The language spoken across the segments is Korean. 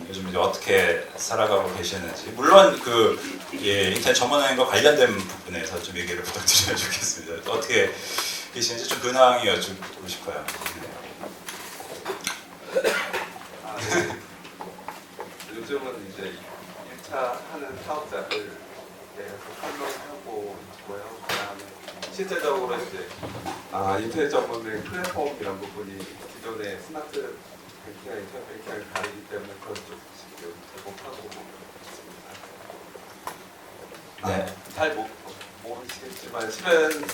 요즘 이제 어떻게 살아가고 계시는지, 물론 그 인터넷 전문화과 관련된 부분에서 좀 얘기를 부탁드리면 좋겠습니다. 어떻게 계시는지 좀 근황이 여쭙고 싶어요. 네. 요즘은 이제 1차 하는 사업자들 계속 설명하고 있고요. 그다음에 실제적으로 이제 인터넷 전문의 플랫폼 이런 부분이 기존의 스마트 뱅킹이나 인터넷 뱅킹을 다르기 때문에 그런 쪽 지금 제공하고 있습니다. 네. 잘 모르시겠지만 실은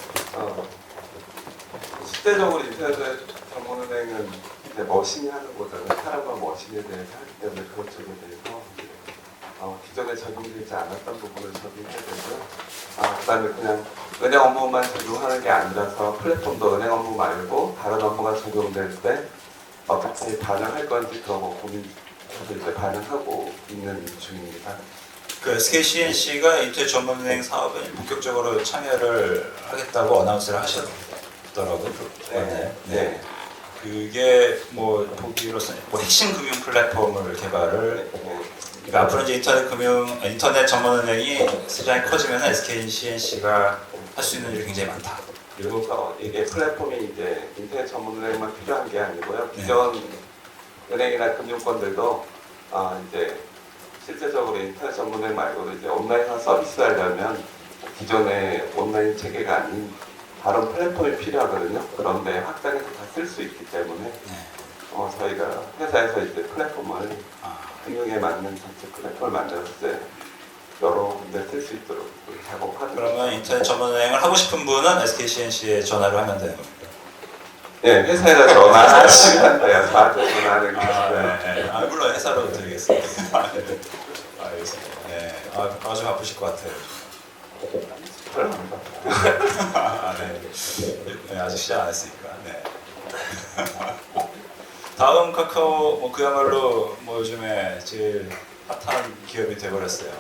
실제적으로 인터넷 전문은행은 이제 머신이 하는 거잖아요. 사람과 머신에 대해서 하기 때문에 그런 쪽에 대해서 기존에 적용되지 않았던 부분을 적용해야 되고요. 그다음에 그냥 은행 업무만 적용하는 게 아니라서 플랫폼도 은행 업무 말고 다른 업무가 적용될 때 어떻게 반응할 건지 그런 거 고민해서 이제 반응하고 있는 중입니다. 그 SKCNC가 인터넷 전문은행 사업에 본격적으로 참여를 하겠다고 어나운스를 하셨더라고요. 네. 네. 그게 뭐 보기로서 뭐 핵심 금융 플랫폼을 개발을, 그러니까 앞으로 이제 인터넷 전문은행이 시장이 커지면 SKCNC가 할 수 있는 일이 굉장히 많다. 그리고 이게 플랫폼이 이제 인터넷 전문은행만 필요한 게 아니고요. 기존 은행이나 금융권들도 이제 실제적으로 인터넷 전문은행 말고도 이제 온라인화 서비스를 하려면 기존의 온라인 체계가 아닌 다른 플랫폼이 필요하거든요. 그런데 확장해서 다 쓸 수 있기 때문에 저희가 회사에서 이제 플랫폼을 금융에 맞는 전체 플랫폼을 만들어서 이제 여러 군데 쓸 수 있도록 작업하는. 그러면 인터넷 전문은행을 하고 싶은 분은 SKCNC에 전화를 하면 되는 겁니다. 네, 회사에서 전화하시면 돼요. 저한테 전화하는 게. 네. 물론 회사로 드리겠습니다. 알겠습니다. 네. 아주 바쁘실 것 같아요. 네. 아직 시작 안 했으니까. 네. 다음 카카오 그야말로 요즘에 제일 핫한 기업이 돼버렸어요.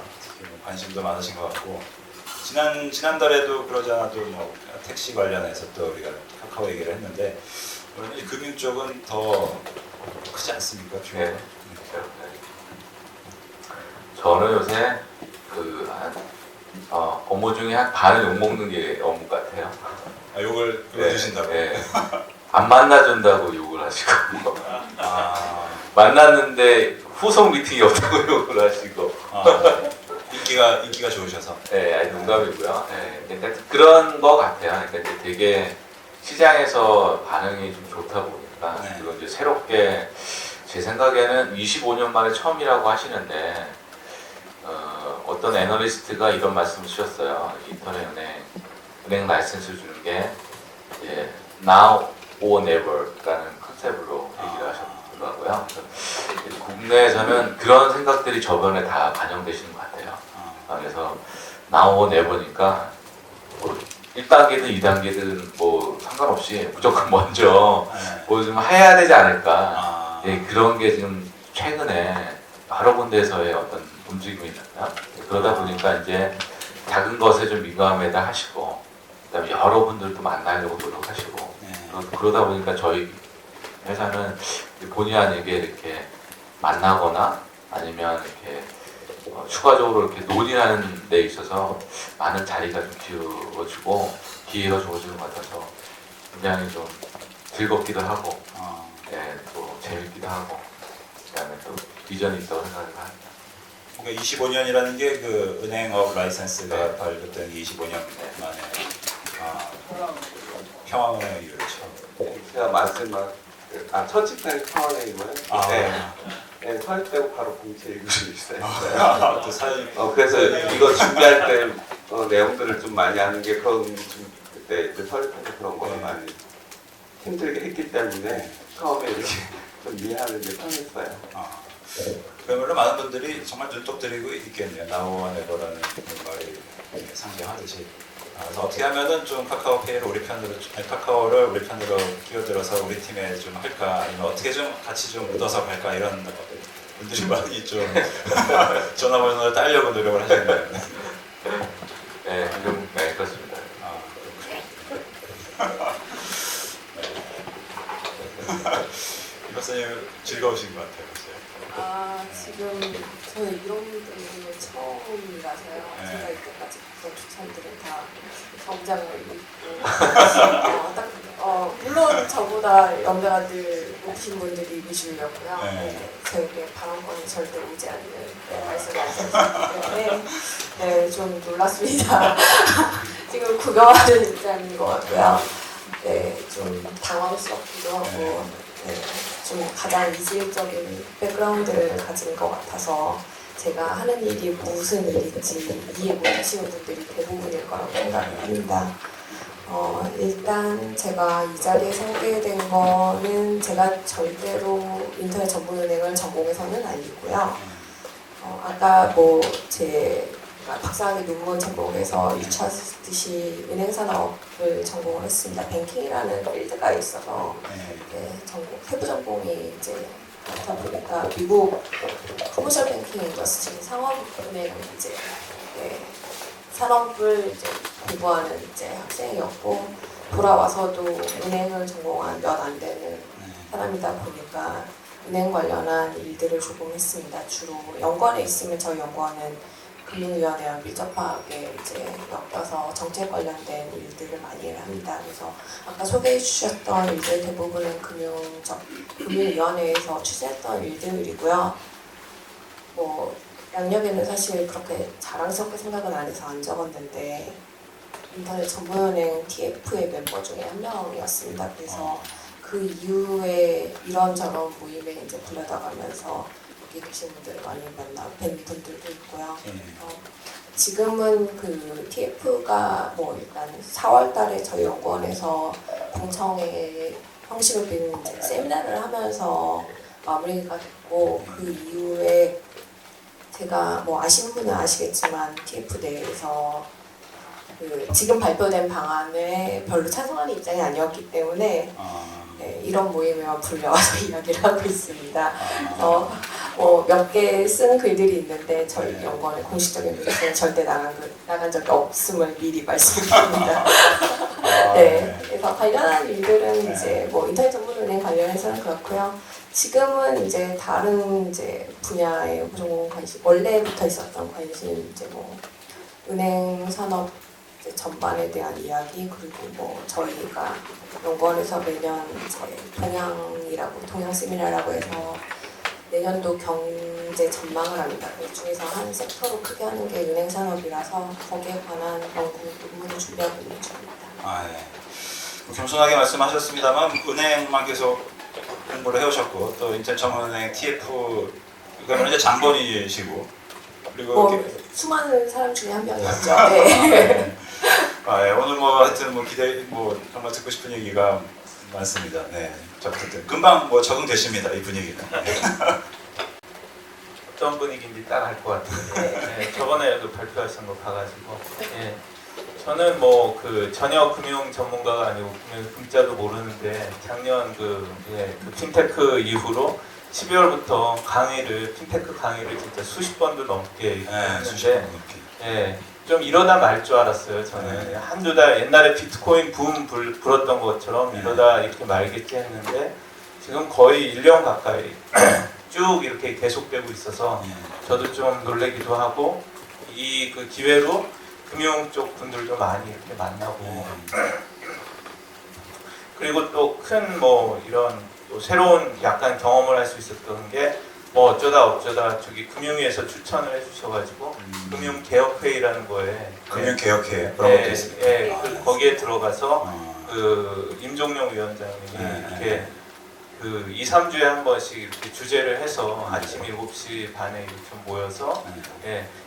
관심도 많으신 것 같고, 지난달에도 그러지 않아도 택시 관련해서 또 우리가 카카오 얘기를 했는데, 오늘 금융 쪽은 더 크지 않습니까? 네. 저는 요새 업무 중에 한 반을 욕먹는 게 업무 같아요. 욕을 네, 해주신다고? 네. 안 만나준다고 욕을 하시고 만났는데 후속 미팅이 없다고 욕을 하시고 인기가 좋으셔서. 네, 아니 농담이고요. 네, 근데 그런 거 같아요. 그러니까 이제 되게 시장에서 반응이 좀 좋다 보니까 네. 그리고 이제 새롭게 제 생각에는 25년 만에 처음이라고 하시는데 어떤 애널리스트가 이런 말씀을 주셨어요. 인터넷 은행 라이센스 주는 게 now or never라는 컨셉으로 얘기를 하셨더라고요. 국내에서는 그런 생각들이 저변에 다 반영되시는 것 같아요. 그래서 now or never니까 1단계든 2단계든 상관없이 무조건 먼저 좀 해야 되지 않을까. 그런 게 지금 최근에 여러 군데에서의 어떤 움직임이 있다. 그러다 보니까 이제 작은 것에 좀 민감해다 하시고, 그다음에 여러분들도 만나려고 노력하시고, 그러다 보니까 저희 회사는 본의 아니게 이렇게 만나거나 아니면 이렇게 추가적으로 이렇게 논의하는 데 있어서 많은 자리가 좀 비워지고 기회가 주어지는 것 같아서 굉장히 좀 즐겁기도 하고, 또 재밌기도 하고, 그다음에 또 비전이 있다고 생각을 합니다. 그러니까 25년이라는 게 그 은행업 라이센스가 발급된 25년 만에 평화은행 이후로 처음. 제가 마지막 첫 직장이 평화은행이고요. 네, 설립되고 바로 공채 일구를 있어요. 또 사연. 그래서 이거 준비할 때 내용들을 좀 많이 하는 게 그때 이제 설립해서 그런 거를 많이 힘들게 했기 때문에 처음에 이렇게 좀 이해하는 게 편했어요. 그야말로 많은 분들이 정말 눈독 들이고 있겠네요. 나우와 네버라는 말이 상징하듯이. 그래서 어떻게 하면은 좀 카카오페이를 카카오를 우리 편으로 끼어들어서 우리 팀에 좀 할까, 아니면 어떻게 좀 같이 좀 묻어서 갈까, 이런 분들이 많이 좀 전화번호를 따려고 노력을 하시네요. 네, 그렇습니다. 이 박사님 즐거우신 것 같아요. 제가 이때까지 했던 추천들은 다 정장을 입고 물론 저보다 연배가 늘 높으신 분들이 미주였고요. 네. 저에게 발언권이 절대 오지 않는 말씀을 하셨기 때문에 좀 놀랐습니다. 지금 구경하는 입장인 것 같고요. 좀 당황스럽기도 하고 좀 가장 이질적인 백그라운드를 가진 것 같아서 제가 하는 일이 무슨 일인지 이해 못하시는 분들이 대부분일 거라고 생각합니다. 일단 제가 이 자리에 서게 된 거는 제가 절대로 인터넷 전문은행을 전공해서는 아니고요. 아까 제가 박사학위 논문 제목에서 유추하셨듯이 은행산업을 전공을 했습니다. 뱅킹이라는 필드가 있어서 세부 전공이 이제 그렇다 보니까 미국 커머셜 뱅킹 인더스트리 상업은행 이제 산업을 이제 공부하는 이제 학생이었고 돌아와서도 은행을 전공한 몇 안 되는 사람이다 보니까 은행 관련한 일들을 조금 했습니다. 주로 연구원에 있으면 저희 연구원은 금융위원회와 밀접하게 이제 엮여서 정책 관련된 일들을 많이 합니다. 그래서 아까 소개해 주셨던 일들 대부분은 금융위원회에서 추진했던 일들이고요. 양력에는 사실 그렇게 자랑스럽게 생각은 안 해서 안 적었는데 인터넷 전문은행 TF의 멤버 중에 한 명이었습니다. 그래서 그 이후에 이런저런 모임에 이제 불려다가면서 여기 계신 분들을 많이 뵌 분들도 있고요. 지금은 그 TF가 일단 4월달에 저희 연구원에서 공청회 형식을 빈 이제 세미나를 하면서 마무리가 됐고 그 이후에 제가 아시는 분은 아시겠지만 TF 내에서 지금 발표된 방안에 별로 찬성하는 입장이 아니었기 때문에 이런 모임에만 불려와서 이야기를 하고 있습니다. 몇 개 쓴 글들이 있는데 저희 연구원의 공식적인 브리핑에 절대 나간 적이 없음을 미리 말씀드립니다. 그래서 관련한 일들은 이제 인터넷 전문은행 관련해서는 그렇고요. 지금은 이제 다른 이제 분야의 전공 관심, 원래부터 있었던 관심, 이제 은행 산업 전반에 대한 이야기, 그리고 저희가 연구원에서 매년 이제 동향 세미나라고 해서 내년도 경제 전망을 합니다. 그 중에서 한 섹터로 크게 하는 게 은행 산업이라서 거기에 관한 연구 논문을 준비하고 있는 중입니다. 겸손하게 말씀하셨습니다만 은행만 계속 공부를 해오셨고 또 인터넷 전문은행 TF 이거는 이제 장본이시고 그리고 수많은 사람 중에 한 명이었죠. 오늘 하여튼 기대 정말 듣고 싶은 얘기가 많습니다. 어쨌든 금방 적응되십니다. 이 분위기는. 어떤 분위기인지 딱 알 것 같은데 저번에 발표하신 거 봐가지고 저는 전혀 금융 전문가가 아니고 금자도 모르는데 작년 그 핀테크 이후로 12월부터 핀테크 강의를 진짜 수십 번도 넘게 했는데 좀 이러다 말 줄 알았어요. 저는 한두 달 옛날에 비트코인 붐 불었던 것처럼 이러다 이렇게 말겠지 했는데 지금 거의 1년 가까이 쭉 이렇게 계속되고 있어서 저도 좀 놀래기도 하고 그 기회로 금융 쪽 분들도 많이 이렇게 만나고 그리고 또 큰 이런 또 새로운 약간 경험을 할 수 있었던 게 어쩌다 저기 금융위에서 추천을 해주셔가지고 금융개혁회의라는 거에 금융개혁회 그런 것도 있습니다. 거기에 들어가서 임종용 위원장님이 이렇게 2, 3주에 한 번씩 이렇게 주제를 해서 아침 7시 반에 이렇게 모여서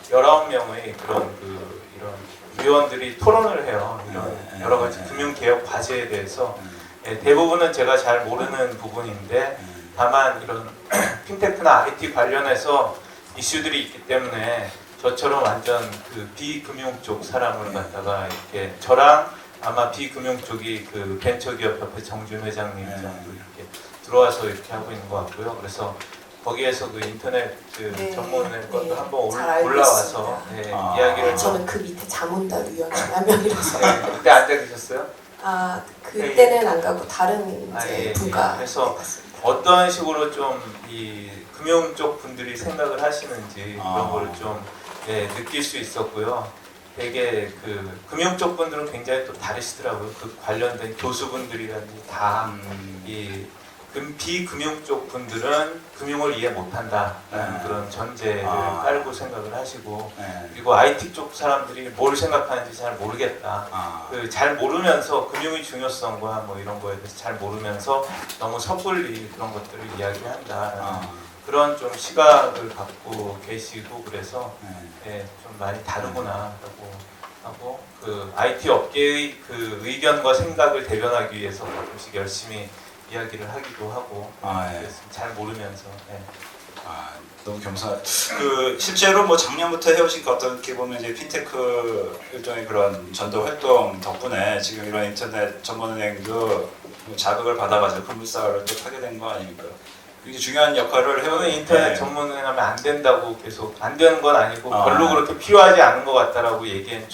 19명의 이런 위원들이 토론을 해요. 이런 여러 가지 금융개혁 과제에 대해서 대부분은 제가 잘 모르는 부분인데 다만 이런 핀테크나 IT 관련해서 이슈들이 있기 때문에 저처럼 완전 비금융 쪽 사람을 갖다가 이렇게 저랑 아마 비금융 쪽이 벤처기업협회 정준 회장님 정도 이렇게 들어와서 이렇게 하고 있는 것 같고요. 그래서 거기에서 인터넷 전문의 것도 한번 올라와서 이야기를 저는 그 밑에 자문단 위원 중 한 명이라서 그때 앉아 계셨어요? 그때는 안 가고 다른 분과 그래서 어떤 식으로 좀 이 금융 쪽 분들이 생각을 하시는지 그런 거를 좀 예, 느낄 수 있었고요. 되게 그 금융 쪽 분들은 굉장히 또 다르시더라고요. 그 관련된 교수분들이라든지 다 이 비금융 쪽 분들은 금융을 이해 못한다라는 그런 전제를 깔고 생각을 하시고, 네. 그리고 IT 쪽 사람들이 뭘 생각하는지 잘 모르겠다. 그 잘 모르면서 금융의 중요성과 뭐 이런 거에 대해서 잘 모르면서 너무 섣불리 그런 것들을 이야기한다라는 그런 좀 시각을 갖고 계시고, 그래서 예, 좀 많이 다르구나라고 하고, 그 IT 업계의 그 의견과 생각을 대변하기 위해서 가끔씩 열심히 이야기를 하기도 하고, 예. 그래서 잘 모르면서. 예. 너무 겸손. 그 실제로 뭐 작년부터 해오신 그 어떻게 보면 이제 핀테크 일종의 그런 전도 활동 덕분에 지금 이런 인터넷 전문은행도 자극을 받아가지고 금융사를 또 하게 된 거 아닙니까? 굉장히 중요한 역할을 저는 해오는 인터넷 전문을 하면 안 된다고 계속, 안 되는 건 아니고 별로 그렇게 필요하지 않은 것 같다라고 얘기한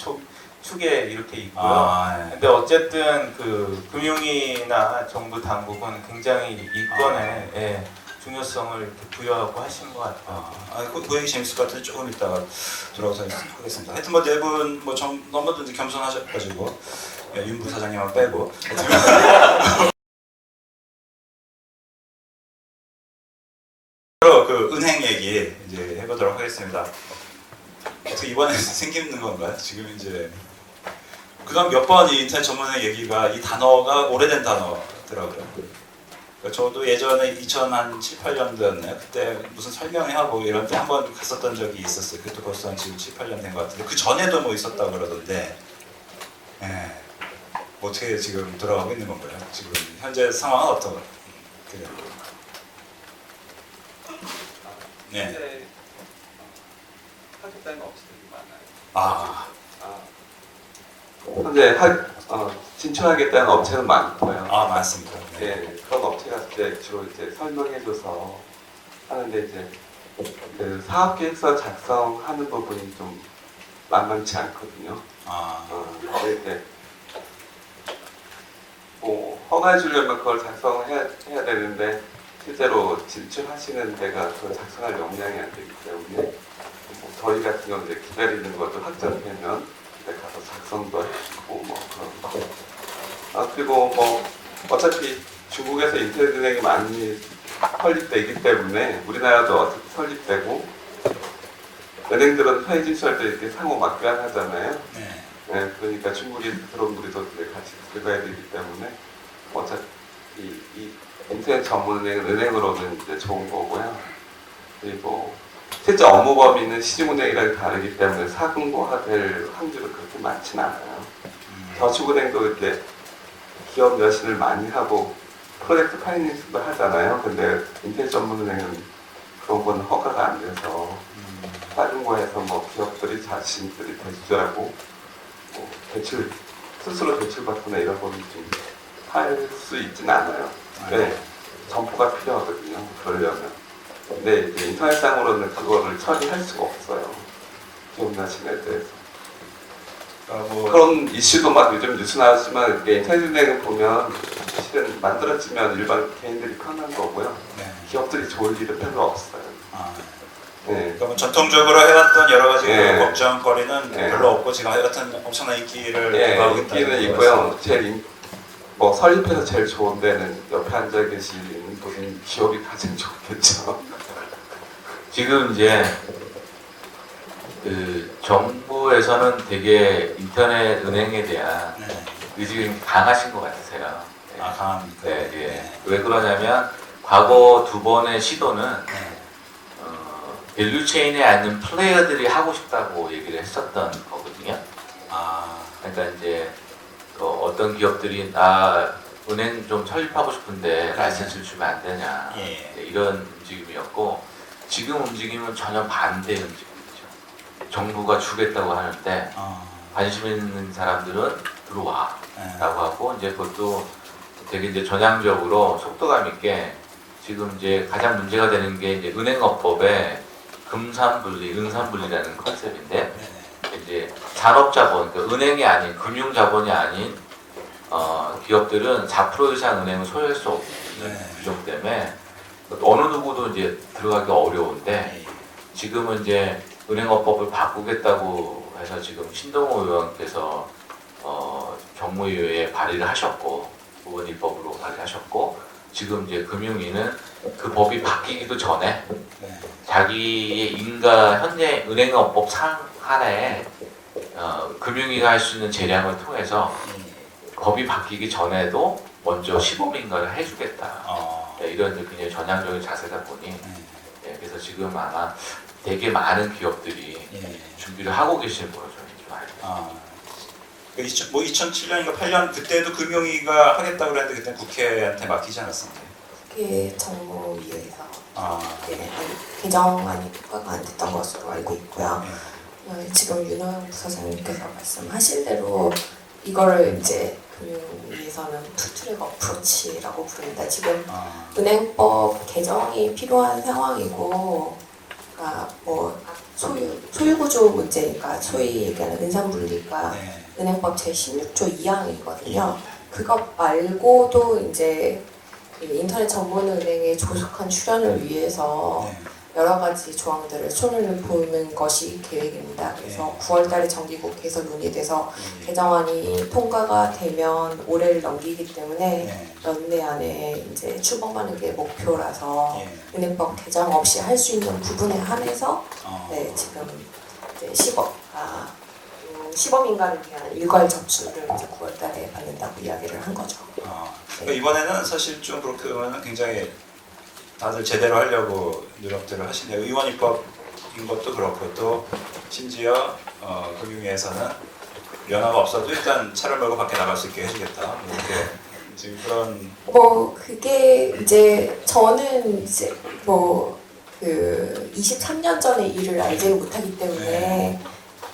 축에 이렇게 있고요. 근데 어쨌든 그 금융이나 정부 당국은 굉장히 이건에 예, 중요성을 이렇게 부여하고 하신 것 같아요. 그 얘기 재밌을 것 같은데 조금 이따가 돌아와서 하겠습니다. 하여튼 뭐 네 분 뭐 너무 겸손하셔가지고 윤 부사장님만 빼고 그 은행 얘기 이제 해보도록 하겠습니다. 어떻게 이번에 생기는 건가요? 지금 이제 그다음 몇 번 이 인터넷 전문의 얘기가 이 단어가 오래된 단어더라고요. 그러니까 저도 예전에 2007, 8년도였나요? 그때 무슨 설명회하고 이런 때 한번 갔었던 적이 있었어요. 그것도 벌써 한 지금 7, 8년 된 것 같은데 그 전에도 뭐 있었다고 그러던데 뭐 어떻게 지금 돌아가고 있는 건가요? 지금 현재 상황은 어떤? 네. 현재 하겠다는 업체들이 많아요. 현재 진출하겠다는 업체는 많고요. 많습니다. 네, 그런 업체가 이제 주로 이제 설명해줘서 하는데 이제 그 사업계획서 작성하는 부분이 좀 만만치 않거든요. 근데 이제 뭐 허가해 주려면 그걸 작성해야 되는데 실제로 진출하시는 데가 그걸 작성할 역량이 안 되기 때문에 뭐 저희 같은 경우는 이제 기다리는 것도 확정되면 가서 작성도 했고 뭐 그런 거. 그리고 뭐 어차피 중국에서 인터넷은행이 많이 설립되기 때문에 우리나라도 어차피 설립되고 은행들은 해외 진출할 때 이렇게 상호 막교환하잖아요. 네, 그러니까 중국이 들어온 우리도 같이 들어가야 되기 때문에 어차피 이 인터넷 전문은행은 은행으로는 이제 좋은 거고요. 그리고 실제 업무 범위는 시중은행이랑 다르기 때문에 사금고화될 확률은 그렇게 많지는 않아요. 저축은행도 이제 기업 여신을 많이 하고 프로젝트 파이낸스도 하잖아요. 근데 인터넷 전문은행은 그런 건 허가가 안 돼서 사금고에서 뭐 기업들이 자신들이 대출하고 뭐 스스로 대출받거나 이런 거는 좀 할 수 있진 않아요. 네, 점포가 필요하거든요. 그러려면. 근데 이제 인터넷상으로는 그거를 처리할 수가 없어요. 기업나신에 대해서. 그런 이슈도 막 요즘 뉴스 나왔지만 인터넷은행을 보면 실은 만들어지면 일반 개인들이 편한 거고요. 기업들이 좋을 일은 별로 없어요. 네. 그러면 전통적으로 해왔던 여러 가지 네. 그 걱정거리는 네. 별로 없고 지금 하여튼 엄청난 인기를 예, 기부하고 있다는 인기는 있고요. 뭐 설립해서 제일 좋은 데는 옆에 앉아 계신 분이 기업이 가장 좋겠죠. 지금 이제 그 정부에서는 되게 인터넷 은행에 대한 의지가 강하신 것 같으세요. 강합니까? 네, 예. 왜 그러냐면 과거 두 번의 시도는 밸류체인에 앉는 플레이어들이 하고 싶다고 얘기를 했었던 거거든요. 그러니까 이제 어떤 기업들이 은행 좀 설립하고 싶은데 라이센스를 주면 안 되냐 이런 움직임이었고, 지금 움직임은 전혀 반대 움직임이죠. 정부가 주겠다고 하는데 관심 있는 사람들은 들어와 라고 하고, 이제 그것도 되게 이제 전향적으로 속도감 있게 지금 이제 가장 문제가 되는 게 이제 은행업법에 금산분리, 은산분리라는 컨셉인데, 이제 산업자본, 그러니까 은행이 아닌 금융자본이 아닌 기업들은 4% 이상 은행을 소유할 수 없는 규정 때문에 어느 누구도 이제 들어가기 어려운데, 지금은 이제 은행업법을 바꾸겠다고 해서 지금 신동호 의원께서 정무위에 발의를 하셨고 의원입법으로 발의하셨고 지금 이제 금융위는 그 법이 바뀌기도 전에 네. 자기의 현재 은행업법 하나에 금융위가 할 수 있는 재량을 통해서 법이 바뀌기 전에도 먼저 시범인가를 해주겠다. 네, 이런 이제 굉장히 전향적인 자세다 보니 네, 그래서 지금 아마 되게 많은 기업들이 준비를 하고 계시는 걸로 저는 좀 알고 있습니다. 2007년인가 8년 그때도 금융위가 하겠다고 그랬는데 그때 국회한테 맡기지 않았습니까? 그게 정무위에서 개정안이 통과가 안 됐던 것으로 알고 있고요. 지금 윤호영 부서장님께서 말씀하신 대로 이거를 이제 금융위에서는 투트랙 어프로치라고 부릅니다. 지금 은행법 개정이 필요한 상황이고, 그러니까 뭐 소유구조 문제니까 소위 얘기하는 은산분리가 은행법 제16조 2항이거든요. 그것 말고도 이제 인터넷 전문은행의 조속한 출현을 위해서 여러 가지 조항들을 손을 보는 것이 계획입니다. 그래서 9월달에 정기국회에서 논의돼서 개정안이 통과가 되면 올해를 넘기기 때문에 연내 안에 이제 출범하는 게 목표라서 은행법 개정 없이 할 수 있는 부분에 한해서 지금 이제 시범인가를 위한 일괄 접수를 이제 9월달에 받는다고 이야기를 한 거죠. 그러니까 이번에는 사실 좀 그렇게 보면 굉장히 다들 제대로 하려고 노력들을 하시네요. 의원 입법인 것도 그렇고 또 심지어 금융위에서는 연화가 없어도 일단 차를 몰고 밖에 나갈 수 있게 해주겠다. 이렇게 지금 그런 그게 이제 저는 이제 그 23년 전의 일을 알지는 못하기 때문에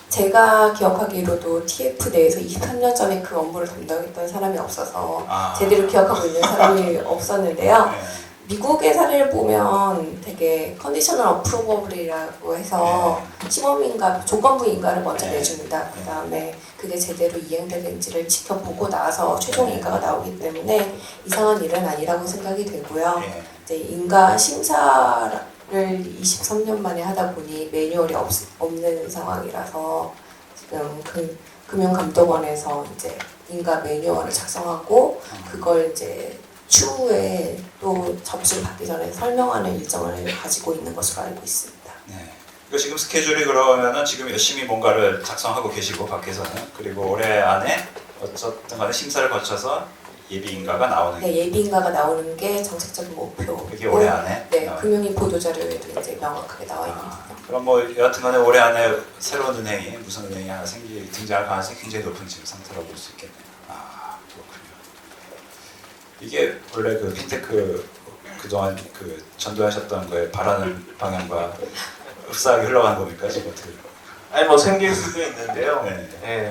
제가 기억하기로도 TF 내에서 23년 전에 그 업무를 담당했던 사람이 없어서 제대로 기억하고 있는 사람이 없었는데요. 미국의 사례를 보면 되게 컨디셔널 어프로버블이라고 해서 시범인가 조건부 인가를 먼저 내줍니다. 그 다음에 그게 제대로 이행되는지를 지켜보고 나서 최종 인가가 나오기 때문에 이상한 일은 아니라고 생각이 되고요. 이제 인가 심사를 23년 만에 하다 보니 매뉴얼이 없는 상황이라서 지금 금융감독원에서 이제 인가 매뉴얼을 작성하고 그걸 이제 추후에 또 접수를 받기 전에 설명하는 일정을 가지고 있는 것으로 알고 있습니다. 그러니까 지금 스케줄이 그러면은 지금 열심히 뭔가를 작성하고 계시고 밖에서는 그리고 올해 안에 어쨌든 간에 심사를 거쳐서 예비인가가 나오는 예비인가가 나오는 게 정책적인 목표. 그게 올해 안에? 금융위 보도자료에도 이제 명확하게 나와 있는 부분. 그럼 뭐 여하튼간에 올해 안에 새로운 은행이 무슨 은행이 하나 등장할 가능성이 굉장히 높은 지금 상태라고 볼 수 있겠네요. 그렇군요. 이게 원래 그 핀테크 그동안 그 전도하셨던 거에 바라는 방향과 흡사하게 흘러간 겁니까 지금 어떻게? 아니 뭐 생길 수도 있는데요.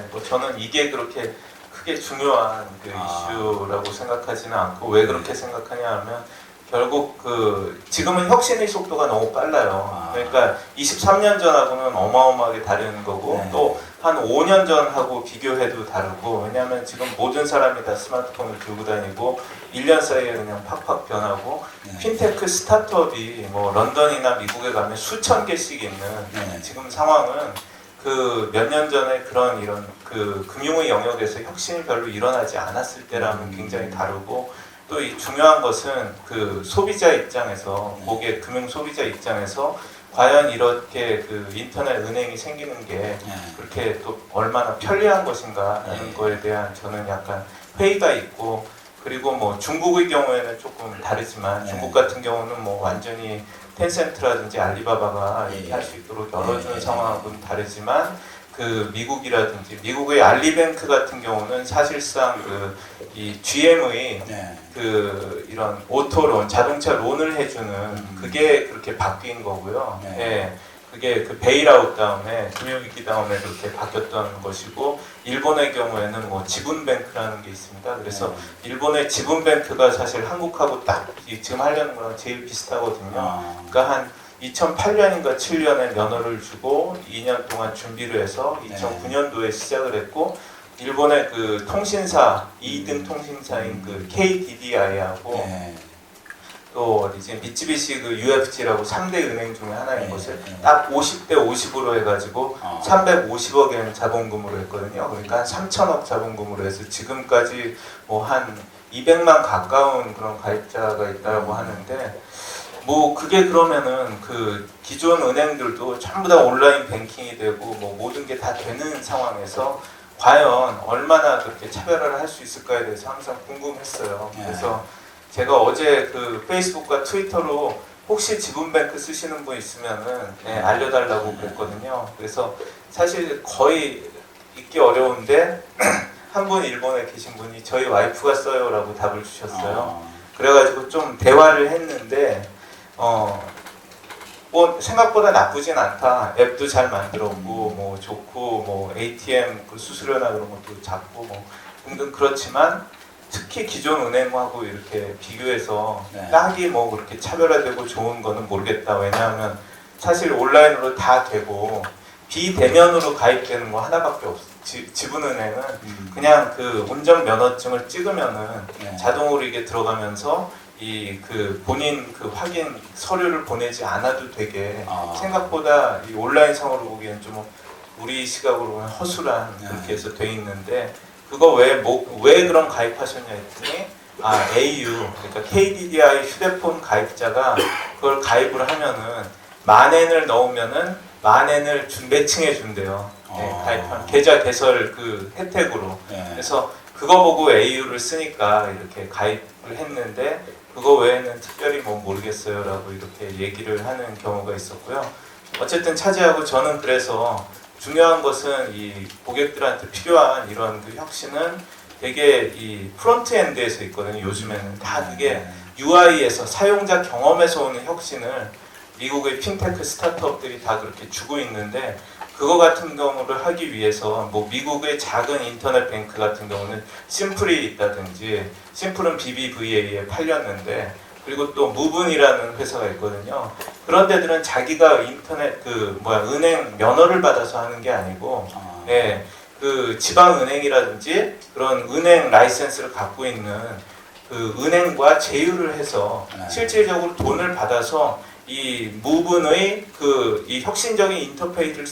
뭐 저는 이게 그렇게 크게 중요한 그 이슈라고 생각하지는 않고 왜 그렇게 생각하냐 하면 결국 지금은 혁신의 속도가 너무 빨라요. 그러니까 23년 전하고는 어마어마하게 다른 거고 또 한 5년 전하고 비교해도 다르고 왜냐하면 지금 모든 사람이 다 스마트폰을 들고 다니고 1년 사이에 그냥 팍팍 변하고 핀테크 스타트업이 뭐 런던이나 미국에 가면 수천 개씩 있는 지금 상황은 그 몇 년 전에 이런 금융의 영역에서 혁신이 별로 일어나지 않았을 때랑은 굉장히 다르고 또 이 중요한 것은 그 소비자 입장에서 고객 금융 소비자 입장에서 과연 이렇게 그 인터넷 은행이 생기는 게 그렇게 또 얼마나 편리한 것인가 하는 거에 대한 저는 약간 회의가 있고 그리고 뭐 중국의 경우에는 조금 다르지만 중국 같은 경우는 뭐 완전히 텐센트라든지 알리바바가 이렇게 할 수 있도록 열어주는 상황하고는 다르지만 그 미국이라든지 미국의 알리뱅크 같은 경우는 사실상 이 GM의 이런 오토론 자동차 론을 해주는 그게 그렇게 바뀐 거고요. 그게 그 베일아웃 다음에 금융위기 다음에 그렇게 바뀌었던 것이고 일본의 경우에는 뭐 지분뱅크라는 게 있습니다. 그래서 일본의 지분뱅크가 사실 한국하고 딱 지금 하려는 거랑 제일 비슷하거든요. 그러니까 한 2008년인가 7년에 면허를 주고 2년 동안 준비를 해서 2009년도에 시작을 했고 일본의 그 통신사 2등 통신사인 그 KDDI하고 또 어디지 미쯔비시 그 UFG라고 3대 은행 중에 하나인 네, 곳을 네. 딱 50대 50으로 해가지고 350억엔 자본금으로 했거든요. 그러니까 한 3천억 자본금으로 해서 지금까지 뭐 한 200만 가까운 그런 가입자가 있다고 하는데, 뭐 그게 그러면은 그 기존 은행들도 전부 다 온라인 뱅킹이 되고 뭐 모든 게 다 되는 상황에서 과연 얼마나 그렇게 차별화를 할 수 있을까에 대해서 항상 궁금했어요. 그래서 제가 어제 그 페이스북과 트위터로 혹시 지분뱅크 쓰시는 분 있으면은 알려달라고 그랬거든요. 그래서 사실 거의 읽기 어려운데 한 분 일본에 계신 분이 저희 와이프가 써요라고 답을 주셨어요. 그래가지고 좀 대화를 했는데 뭐 생각보다 나쁘진 않다. 앱도 잘 만들었고 뭐 좋고 뭐 ATM 그 수수료나 그런 것도 작고 뭐 등등 그렇지만 특히 기존 은행하고 이렇게 비교해서 네. 딱이 뭐 그렇게 차별화되고 좋은 거는 모르겠다. 왜냐하면 사실 온라인으로 다 되고 비대면으로 가입되는 거 하나밖에 없어. 지분은행은 그냥 그 운전면허증을 찍으면은 네. 자동으로 이게 들어가면서 이 그 본인 그 확인 서류를 보내지 않아도 되게 생각보다 이 온라인상으로 보기엔 좀 우리 시각으로 보면 허술한 그렇게 해서 돼 있는데, 그거 왜 그런 가입하셨냐 했더니 AU 그러니까 KDDI 휴대폰 가입자가 그걸 가입을 하면은 만엔을 넣으면은 만엔을 매칭해 준대요. 가입한 계좌 개설 그 혜택으로. 네. 그래서 그거 보고 AU를 쓰니까 이렇게 가입을 했는데 그거 외에는 특별히 뭐 모르겠어요라고 이렇게 얘기를 하는 경우가 있었고요. 어쨌든 차지하고 저는 그래서 중요한 것은 이 고객들한테 필요한 이런 그 혁신은 되게 이 프론트엔드에서 있거든요. 요즘에는 다 그게 UI에서 사용자 경험에서 오는 혁신을 미국의 핀테크 스타트업들이 다 그렇게 주고 있는데, 그거 같은 경우를 하기 위해서 뭐 미국의 작은 인터넷 뱅크 같은 경우는 심플이 있다든지, 심플은 BBVA에 팔렸는데, 그리고 또 무분이라는 회사가 있거든요. 그런 데들은 자기가 인터넷 은행 면허를 받아서 하는 게 아니고 그 지방 은행이라든지 그런 은행 라이센스를 갖고 있는 그 은행과 제휴를 해서 실질적으로 돈을 받아서 이 무분의 이 혁신적인 인터페이스를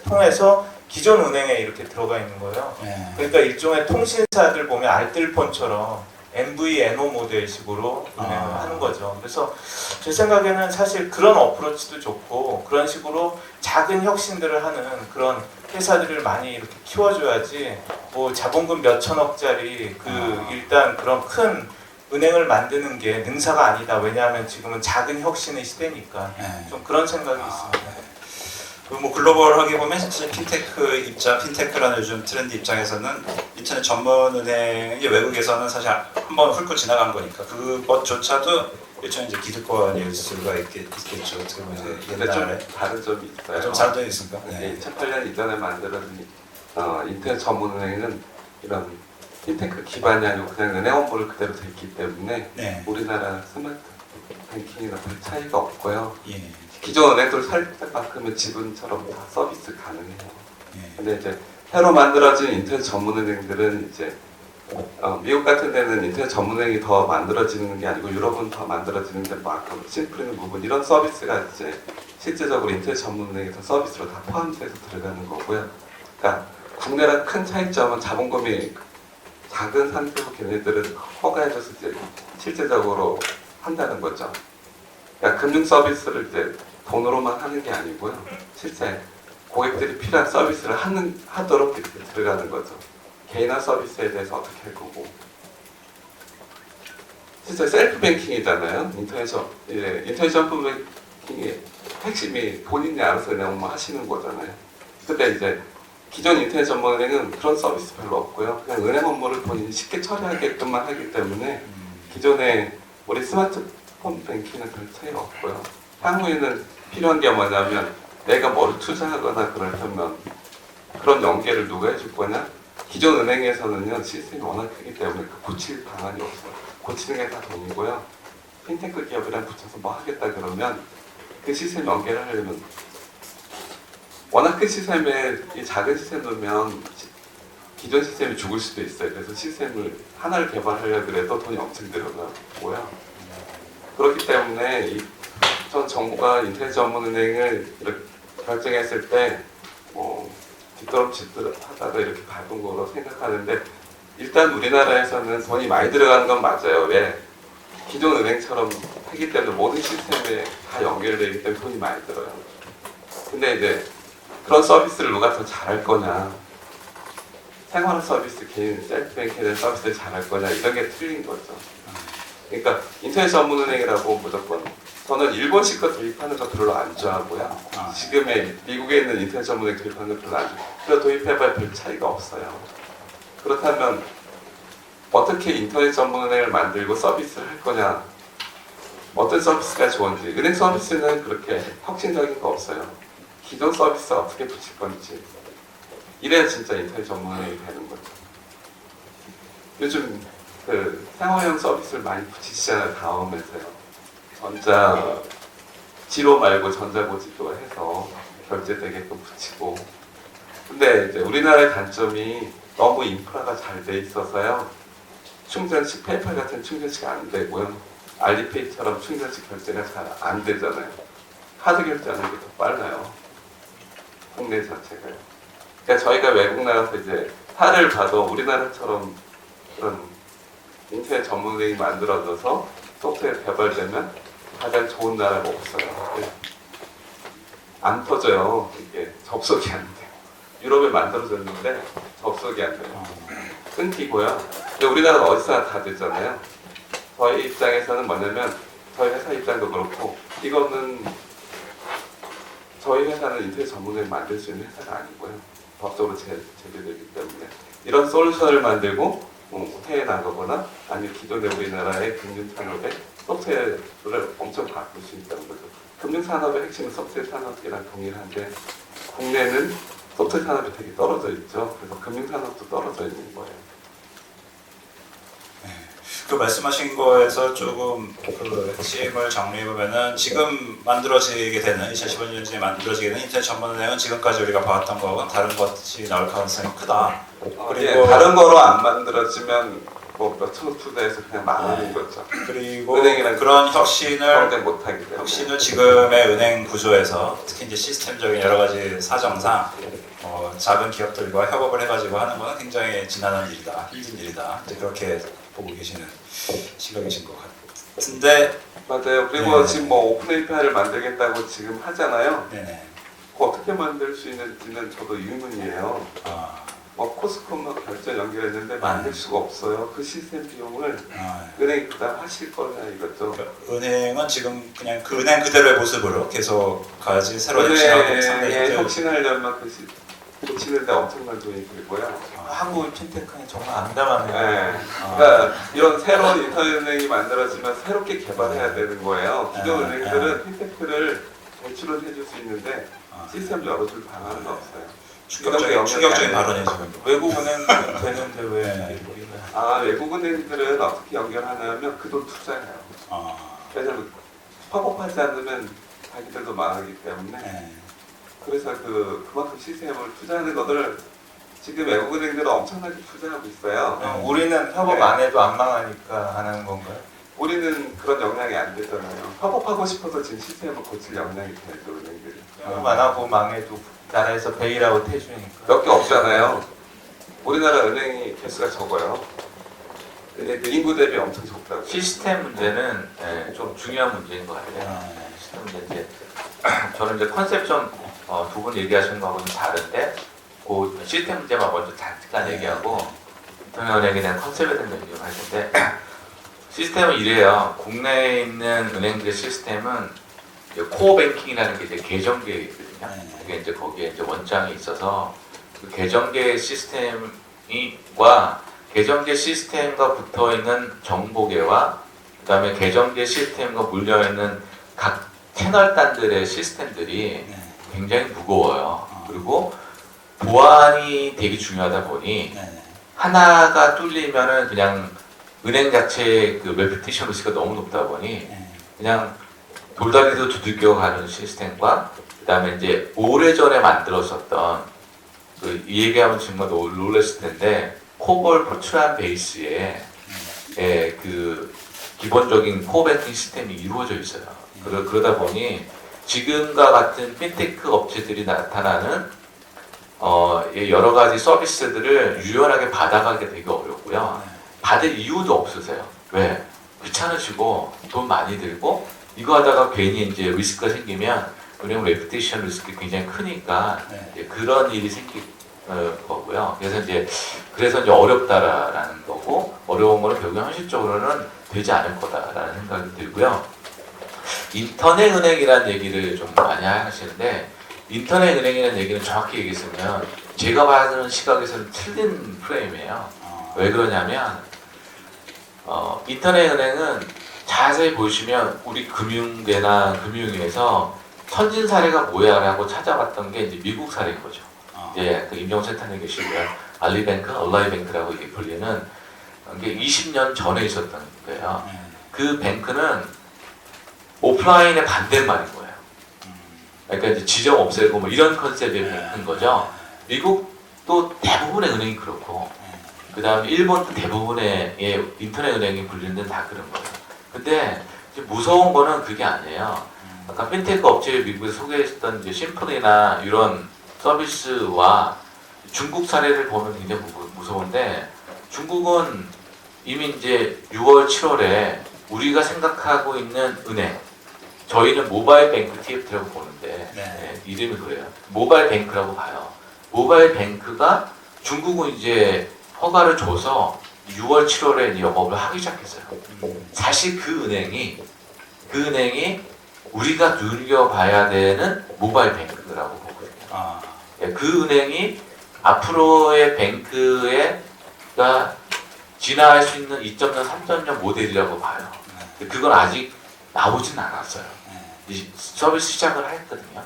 통해서 기존 은행에 이렇게 들어가 있는 거예요. 그러니까 일종의 통신사들 보면 알뜰폰처럼 MVNO 모델식으로 운행을 하는 거죠. 그래서 제 생각에는 사실 그런 어프로치도 좋고, 그런 식으로 작은 혁신들을 하는 그런 회사들을 많이 이렇게 키워줘야지, 뭐 자본금 몇 천억짜리 일단 그런 큰 은행을 만드는 게 능사가 아니다. 왜냐하면 지금은 작은 혁신의 시대니까. 좀 그런 생각이 있습니다. 뭐 글로벌하게 보면 사실 핀테크라는 요즘 트렌드 입장에서는 인터넷 전문 은행이 외국에서는 사실 한번 훑고 지나간 거니까 그것조차도 일종의 이제 기득권일 수가 있겠죠. 어떻게 보면 이제 근데 옛날에 좀 다른 점이 있어요. 좀 다른 점이 있습니까? 2008년 이전에 만들어진 인터넷 전문은행은 이런 핀테크 기반이 아니고 그냥 은행 업무를 그대로 됐기 때문에 네. 우리나라 스마트 뱅킹이나 별 차이가 없고요. 예. 기존 은행들 살때만큼은 지분처럼 다 서비스 가능해요. 예. 근데 이제 새로 만들어진 인터넷 전문은행들은 이제 미국 같은 데는 인터넷 전문은행이 더 만들어지는 게 아니고 유럽은 더 만들어지는데 뭐 아까 심플인 부분 이런 서비스가 이제 실제적으로 인터넷 전문은행에서 서비스로 다 포함돼서 들어가는 거고요. 그러니까 국내랑 큰 차이점은 자본금이 작은 상태로 걔네들은 허가해줘서 이제 실제적으로 한다는 거죠. 그러니까 금융 서비스를 이제 돈으로만 하는 게 아니고요. 실제 고객들이 필요한 서비스를 하도록 이렇게 들어가는 거죠. 개인화 서비스에 대해서 어떻게 할 거고. 실제 셀프 뱅킹이잖아요. 인터넷 셀프 뱅킹의 핵심이 본인이 알아서 그냥 뭐 하시는 거잖아요. 근데 이제 기존 인터넷 전문은행은 그런 서비스 별로 없고요. 그냥 은행 업무를 본인이 쉽게 처리하게끔만 하기 때문에 기존에 우리 스마트폰 뱅킹은 별 차이가 없고요. 향후에는 필요한 게 뭐냐면 내가 뭐를 투자하거나 그러면 그런 연계를 누가 해줄 거냐? 기존 은행에서는요 시스템이 워낙 크기 때문에 고칠 방안이 없어요. 고치는 게 다 돈이고요. 핀테크 기업이랑 붙여서 뭐 하겠다 그러면 그 시스템 연계를 하려면 워낙 큰 시스템에 이 작은 시스템 놓으면 기존 시스템이 죽을 수도 있어요. 그래서 시스템을 하나를 개발하려고 해도 돈이 엄청 들어가고요. 그렇기 때문에 전 정부가 인터넷 전문은행을 이렇게 결정했을 때 뒷걸음질하다가 이렇게 밟은 거로 생각하는데 일단 우리나라에서는 돈이 많이 들어가는 건 맞아요. 왜? 기존 은행처럼 하기 때문에 모든 시스템에 다 연결되기 때문에 돈이 많이 들어요. 근데 이제 그런 서비스를 누가 더 잘할 거냐, 생활 서비스, 개인 셀프뱅크에 대한 서비스를 잘할 거냐, 이런 게 틀린 거죠. 그러니까 인터넷 전문은행이라고 무조건, 저는 일본식 거 도입하는 거 별로 안 좋아하고요. 지금의 미국에 있는 인터넷 전문은행 도입하는 거 별로 안 좋아해요. 그거 도입해봐야 별 차이가 없어요. 그렇다면 어떻게 인터넷 전문은행을 만들고 서비스를 할 거냐, 어떤 서비스가 좋은지. 은행 서비스는 그렇게 혁신적인 거 없어요. 기존 서비스 어떻게 붙일 건지. 이래야 진짜 인터넷 전문은행이 되는 거죠. 요즘 그 생활형 서비스를 많이 붙이시잖아요. 다음에서요. 지로 말고 전자고지로 해서 결제되게끔 붙이고. 근데 이제 우리나라의 단점이 너무 인프라가 잘 돼 있어서요. 충전식, 페이팔 같은 충전식 안 되고요. 알리페이처럼 충전식 결제가 잘 안 되잖아요. 카드 결제하는 게 더 빨라요. 국내 자체가요. 그러니까 저희가 외국 나가서 이제 사례를 봐도 우리나라처럼 그런 인터넷 전문은행이 만들어져서 소프트웨어 개발되면 가장 좋은 나라가 없어요. 안 터져요. 이게 접속이 안 돼요. 유럽에 만들어졌는데 접속이 안 돼요. 끊기고요. 근데 우리나라는 어디서나 다 되잖아요. 저희 입장에서는 뭐냐면 저희 회사 입장도 그렇고 이거는 저희 회사는 인터넷 전문을 만들 수 있는 회사가 아니고요. 법적으로 제재되기 때문에 이런 솔루션을 만들고 해외 나가거나 아니면 기존의 우리나라의 금융산업의 소프트웨어를 엄청 바꿀 수 있다는 거죠. 금융산업의 핵심은 소프트웨어 산업이랑 동일한데 국내는 소프트웨어 산업이 되게 떨어져 있죠. 그래서 금융산업도 떨어져 있는 거예요. 그 말씀하신 거에서 조금 그 핵심을 정리해보면은 지금 만들어지게 되는 2015년에 만들어지게 되는 인터넷 전문은행은 지금까지 우리가 봐왔던 거하고는 다른 것이 나올 가능성이 크다. 그리고 다른 거로 안 만들어지면 뭐 몇천억 투자해서 그냥 망하는 거죠. 그리고 은행이랑 그런 혁신을 못하기 때문에. 혁신을 지금의 은행 구조에서 특히 이제 시스템적인 여러 가지 사정상 작은 기업들과 협업을 해가지고 하는 것은 굉장히 지난한 일이다, 힘든 일이다. 이제 그렇게 보고 계시는 시각이신 것 같은데. 맞아요. 그리고 네. 지금 뭐 오픈 API를 만들겠다고 지금 하잖아요. 네네. 그거 어떻게 만들 수 있는지는 저도 의문이에요. 코스코만 결제 연결했는데 만들 수가 없어요. 그 시스템 비용을 은행이 부담하실 거냐 이거죠. 은행은 지금 그냥 그 은행 그대로의 모습으로 계속 가지 새로 혁신하고 상당히 은행에 혁신하려면 고치는데 엄청난 돈이 들고요. 한국 핀테크는 정말 암담하네요. 네. 그러니까 이런 새로운 인터넷 은행이 만들어지면 새롭게 개발해야 되는 거예요. 기존 은행들은 핀테크를 대출은 해줄 수 있는데 시스템 열어줄 방안은 없어요. 충격적인 발언이죠. 외국 은행 되는데 왜 우리는? 외국 은행들은 어떻게 연결하냐면 그 돈 투자해요. 왜냐면 팝업하지 않으면 자기들도 망하기 때문에. 그래서 그만큼 시스템을 투자하는 것을 지금 외국 은행들은 엄청나게 투자하고 있어요. 우리는 협업 안 해도 안 망하니까 하는 건가요? 우리는 그런 역량이 안 되잖아요. 협업하고 싶어서 지금 시스템을 고칠 역량이 되죠, 은행들이. 협업 안 하고 망해도 나라에서 베일아웃 해주니까. 몇 개 없잖아요. 우리나라 은행이 개수가 적어요. 근데 그 인구 대비 엄청 적다고. 시스템 문제는 좀 중요한 문제인 것 같아요. 시스템 문제. 저는 이제 컨셉션 두 분 얘기하시는 거하고는 다른데 그 시스템 문제만 먼저 잠깐 얘기하고 인터넷은행에 대한 컨셉에 대한 얘기를 할 텐데 시스템은 이래요. 국내에 있는 은행들의 시스템은 코어 뱅킹이라는 게 이제 계정계에 있거든요. 그게 이제 거기에 이제 원장이 있어서 그 계정계 시스템과 계정계 시스템과 붙어 있는 정보계와 그다음에 계정계 시스템과 물려 있는 각 채널단들의 시스템들이 굉장히 무거워요. 그리고 보안이 되게 중요하다 보니 하나가 뚫리면은 그냥 은행 자체의 그 레피티션 리스크가 너무 높다 보니 그냥 돌다리도 두들겨 가는 시스템과 그다음에 이제 오래전에 만들었었던 이 얘기하면 정말 놀랐을 텐데 코볼 포트란 베이스에 그 기본적인 코어뱅킹 시스템이 이루어져 있어요. 그러다 보니 지금과 같은 핀테크 업체들이 나타나는 여러 가지 서비스들을 유연하게 받아가기 되게 어렵고요. 받을 이유도 없으세요. 왜? 귀찮으시고 돈 많이 들고 이거 하다가 괜히 이제 리스크가 생기면 은행 레퓨테이션 리스크 굉장히 크니까 이제 그런 일이 생길 거고요. 그래서 이제 어렵다라는 거고 어려운 거는 결국 현실적으로는 되지 않을 거다라는 생각이 들고요. 인터넷 은행이라는 얘기를 좀 많이 하시는데 인터넷 은행이라는 얘기는 정확히 얘기했으면 제가 봐는 시각에서는 틀린 프레임이에요. 왜 그러냐면 인터넷 은행은 자세히 보시면 우리 금융계나 금융위에서 선진 사례가 뭐야라고 찾아봤던 게 이제 미국 사례인 거죠. 이제 그 임종원 센터장님 계시고요. 알리뱅크, 얼라이뱅크라고 이게 불리는 게 20년 전에 있었던 거예요. 그 뱅크는 오프라인의 반대말인 거예요. 그러니까 이제 지점 없애고 뭐 이런 컨셉의 뱅크인 거죠. 미국도 대부분의 은행이 그렇고 그 다음에 일본도 대부분의 인터넷 은행이 불리는 데는 다 그런 거예요. 근데 이제 무서운 거는 그게 아니에요. 아까 핀테크 업체 미국에서 소개했던 이제 심플이나 이런 서비스와 중국 사례를 보면 굉장히 무서운데 중국은 이미 이제 6월, 7월에 우리가 생각하고 있는 은행 저희는 모바일 뱅크 TFT라고 보는데 이름이 그래요. 모바일 뱅크라고 봐요. 모바일 뱅크가 중국은 이제 허가를 줘서 6월, 7월에 이제 영업을 하기 시작했어요. 사실 그 은행이 우리가 눈여봐야 되는 모바일 뱅크라고 보거든요. 그 은행이 앞으로의 뱅크가 진화할 수 있는 2.0, 3.0 모델이라고 봐요. 그건 아직 나오진 않았어요. 이 서비스 시작을 했거든요.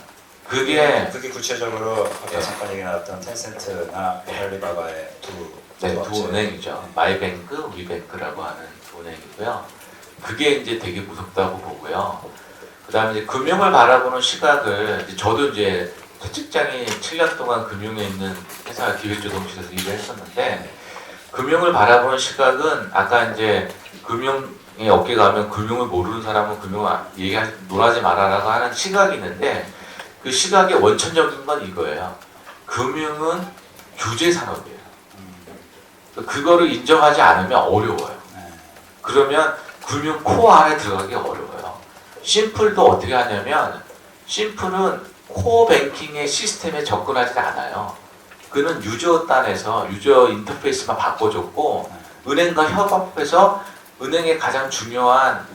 그게 구체적으로 아까 잠깐 얘기 나왔던 텐센트나 알리바바의 두 은행이죠. 마이뱅크, 위뱅크라고 하는 두 은행이고요. 그게 이제 되게 무섭다고 보고요. 그다음에 이제 금융을 바라보는 시각을 저도 이제 첫 직장이 7년 동안 금융에 있는 회사 기획조정실에서 일을 했었는데 금융을 바라보는 시각은 아까 이제 금융의 업계 가면 금융을 모르는 사람은 금융을 논하지 말아라고 하는 시각이 있는데 그 시각의 원천적인 건 이거예요. 금융은 규제 산업이에요. 그거를 인정하지 않으면 어려워요. 그러면 금융 코어 안에 들어가기 어려워요. 심플도 어떻게 하냐면 심플은 코어 뱅킹의 시스템에 접근하지 않아요. 그는 유저 단에서 유저 인터페이스만 바꿔줬고 은행과 협업해서 은행의 가장 중요한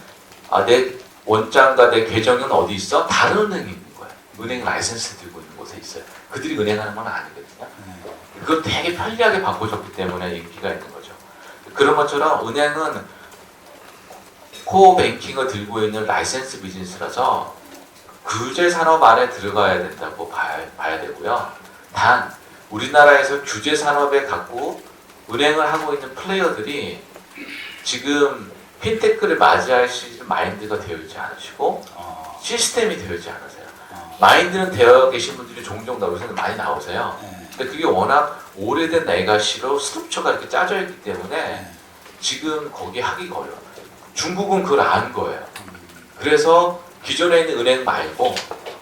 내 원장과 내 계정은 어디 있어? 다른 은행이 있는 거예요. 은행 라이센스 들고 있는 곳에 있어요. 그들이 은행하는 건 아니거든요. 그걸 되게 편리하게 바꿔줬기 때문에 인기가 있는 거죠. 그런 것처럼 은행은 코어 뱅킹을 들고 있는 라이센스 비즈니스라서 규제 산업 안에 들어가야 된다고 봐야 되고요. 단 우리나라에서 규제 산업에 갖고 은행을 하고 있는 플레이어들이 지금 핀테크를 맞이할 수 있는 마인드가 되어 있지 않으시고 시스템이 되어 있지 않으세요. 마인드는 되어 계신 분들이 종종 요새는 많이 나오세요. 근데 그게 워낙 오래된 레가시로 스트럭처가 이렇게 짜져 있기 때문에 지금 거기 하기가 어려워요. 중국은 그걸 아는 거예요. 그래서 기존에 있는 은행 말고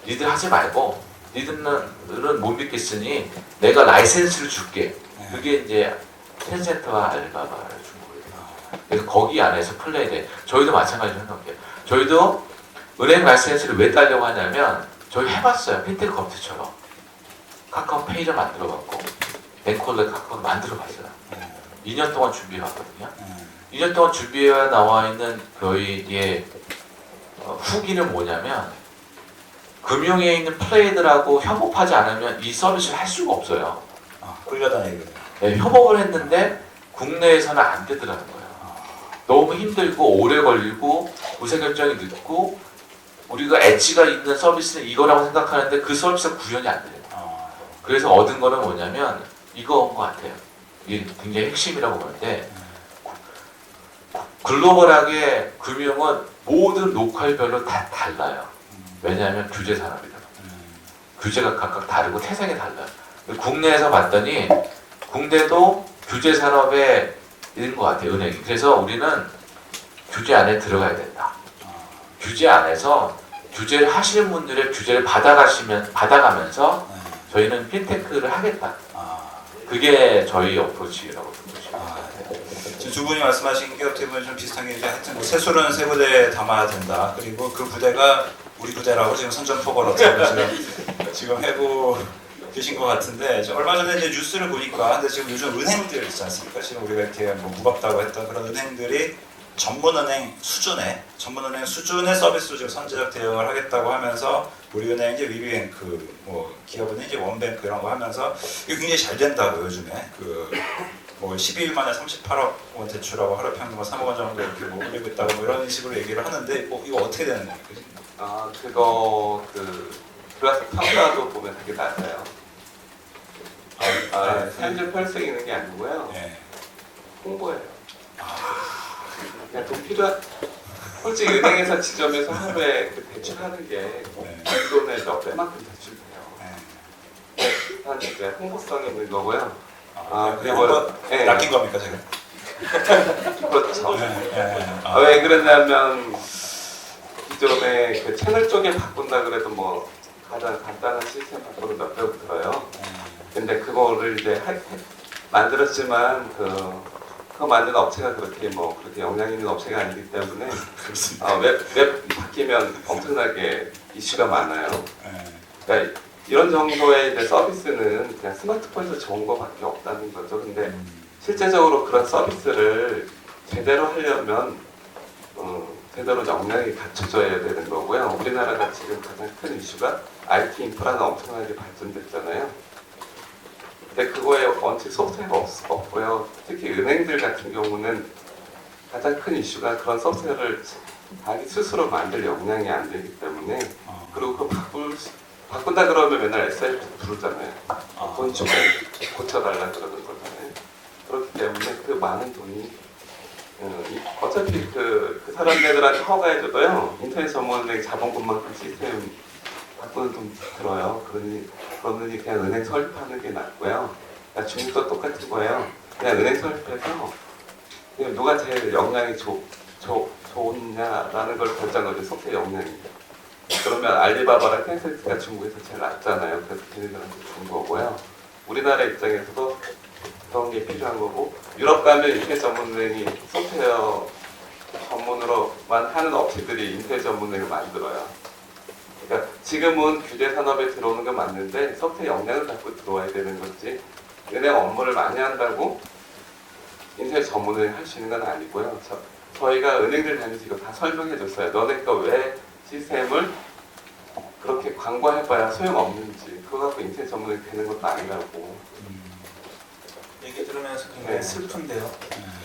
니들 하지 말고 니들은 못 믿겠으니 내가 라이센스를 줄게. 그게 이제 텐센트와 알리바바를 준 거예요. 그래서 거기 안에서 플레이돼. 저희도 마찬가지로 생각해요. 저희도 은행 라이센스를 왜 따려고 하냐면 저희 해봤어요. 핀테크 업체처럼. 카카오페이를 만들어봤고 뱅콜레 카카오를 만들어봤어요. 2년 동안 준비해왔거든요. 2년 동안 준비해 나와 있는 저희의 후기는 뭐냐면 금융에 있는 플레이들하고 협업하지 않으면 이 서비스를 할 수가 없어요. 끌려다니거든요. 네, 협업을 했는데 국내에서는 안 되더라는 거예요. 너무 힘들고 오래 걸리고 의사결정이 늦고 우리가 엣지가 있는 서비스는 이거라고 생각하는데 그 서비스가 구현이 안 돼요. 그래서 얻은 거는 뭐냐면 이거인 것 같아요. 이게 굉장히 핵심이라고 보는데 글로벌하게 금융은 모든 로컬별로 다 달라요. 왜냐하면 규제 산업이다. 규제가 각각 다르고 태생이 달라요. 국내에서 봤더니 국내도 규제 산업에 있는 것 같아요. 은행이. 그래서 우리는 규제 안에 들어가야 된다. 규제 안에서 규제를 하시는 분들의 규제를 받아가면서 네. 저희는 핀테크를 하겠다. 아, 그게 저희 어프로치라고 보시면 아, 지금 두 분이 말씀하신 게 어떻게 보면 좀 비슷한 게 이제 하여튼 뭐 세술은 세 부대에 담아야 된다. 그리고 그 부대가 우리 부대라고 지금 선전포고를 어떻게 지금 해고 계신 것 같은데 얼마 전에 이제 뉴스를 보니까 근데 지금 요즘 은행들 있지 않습니까? 지금 우리가 이렇게 뭐 무겁다고 했던 그런 은행들이 전문은행 수준의 서비스로 지금 선제적 대응을 하겠다고 하면서 우리은행 이제 위비뱅크 뭐 기업은행 이제 원뱅크 이런 거 하면서 이게 굉장히 잘 된다고 요즘에 뭐 12일 만에 38억 원 대출하고 하루 평균 3억 원 정도 이렇게 뭐 올리고 있다고 뭐 이런 식으로 얘기를 하는데 이거 어떻게 되는 거예요? 아 그거 플라스틱 평가도 보면 되게 낮아요. 현재 펄스 있는 게 아니고요. 네. 홍보예요. 그냥 돈 필요한 솔직히 은행에서 지점에서 하루에 그 대출하는 게 그 돈의 몇 배만큼 대출돼요. 한 이제 홍보성이 있는 거고요. 그리고 낚인 겁니까 제가? 그렇죠. 네. 왜 그러냐면 기존에 그 채널 쪽에 바꾼다 그래도 뭐 가장 간단한 시스템 바꾸는 몇 배로 들어요. 근데 그거를 이제 만들었지만 그거 만든 업체가 그렇게 역량 있는 업체가 아니기 때문에 웹 바뀌면 엄청나게 이슈가 많아요. 그러니까 이런 정도의 이제 서비스는 그냥 스마트폰에서 좋은 거밖에 없다는 거죠. 근데 실제적으로 그런 서비스를 제대로 하려면 제대로 역량이 갖춰져야 되는 거고요. 우리나라가 지금 가장 큰 이슈가 IT 인프라가 엄청나게 발전됐잖아요. 근데 그거에 원칙 소프트웨어가 없고요. 특히 은행들 같은 경우는 가장 큰 이슈가 그런 소프트웨어를 자기 스스로 만들 역량이 안 되기 때문에 그리고 그 바꾼다 그러면 맨날 SIP 부르잖아요. 돈 주고 고쳐달라 그러는 거잖아요. 그렇기 때문에 그 많은 돈이 어차피 그 사람들한테 허가해줘도요. 인터넷 전문은행 자본금만큼 시스템 바꾸는 돈 들어요. 그러니 그냥 은행 설립하는 게 낫고요. 그러니까 중국도 똑같은 거예요. 그냥 은행 설립해서 그냥 누가 제일 역량이 좋냐라는 걸 결정하죠. 소프트웨어 역량이. 그러면 알리바바랑 텐센트가 중국에서 제일 낫잖아요. 그래서 걔네들한테 준 거고요. 우리나라 입장에서도 그런 게 필요한 거고 유럽 가면 인터넷 전문은행이 소프트웨어 전문으로만 하는 업체들이 인터넷 전문은행을 만들어요. 그러니까 지금은 규제 산업에 들어오는 건 맞는데 소프트웨어 역량을 갖고 들어와야 되는 거지 은행 업무를 많이 한다고 인터넷 전문은행 할 수 있는 건 아니고요. 저희가 은행들 다니면서 이거 다 설명해 줬어요. 너네가 왜 시스템을 그렇게 광고해봐야 소용없는지 그거 갖고 인터넷 전문은행 되는 것도 아니라고 얘기 들으면서 굉장히 슬픈데요.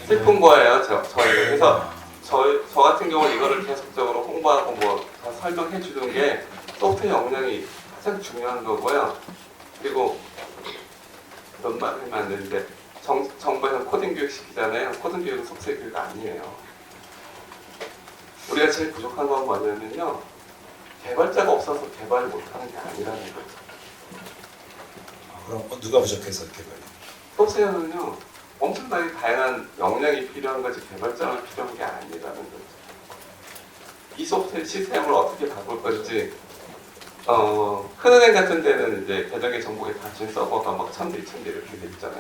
슬픈 거예요. 저희가 그래서 저 같은 경우는 이거를 계속적으로 홍보하고 뭐 다 설명해 주는 게 소프트웨어 역량이 가장 중요한 거고요. 그리고 그런 말 하면 안 되는데 정부에서 코딩 교육 시키잖아요. 코딩 교육은 소프트웨어 교육 아니에요. 우리가 제일 부족한 건 뭐냐면요. 개발자가 없어서 개발을 못하는 게 아니라는 거죠. 그럼 누가 부족해서 개발? 소프트웨어는요. 엄청나게 다양한 역량이 필요한 거지 개발자만 필요한 게 아니라는 거죠. 이 소프트웨어 시스템을 어떻게 바꿀 건지 큰 은행 같은 데는 이제 계정의 정보에 닫힌 서버가 막 1000대, 2000대 이렇게 돼 있잖아요.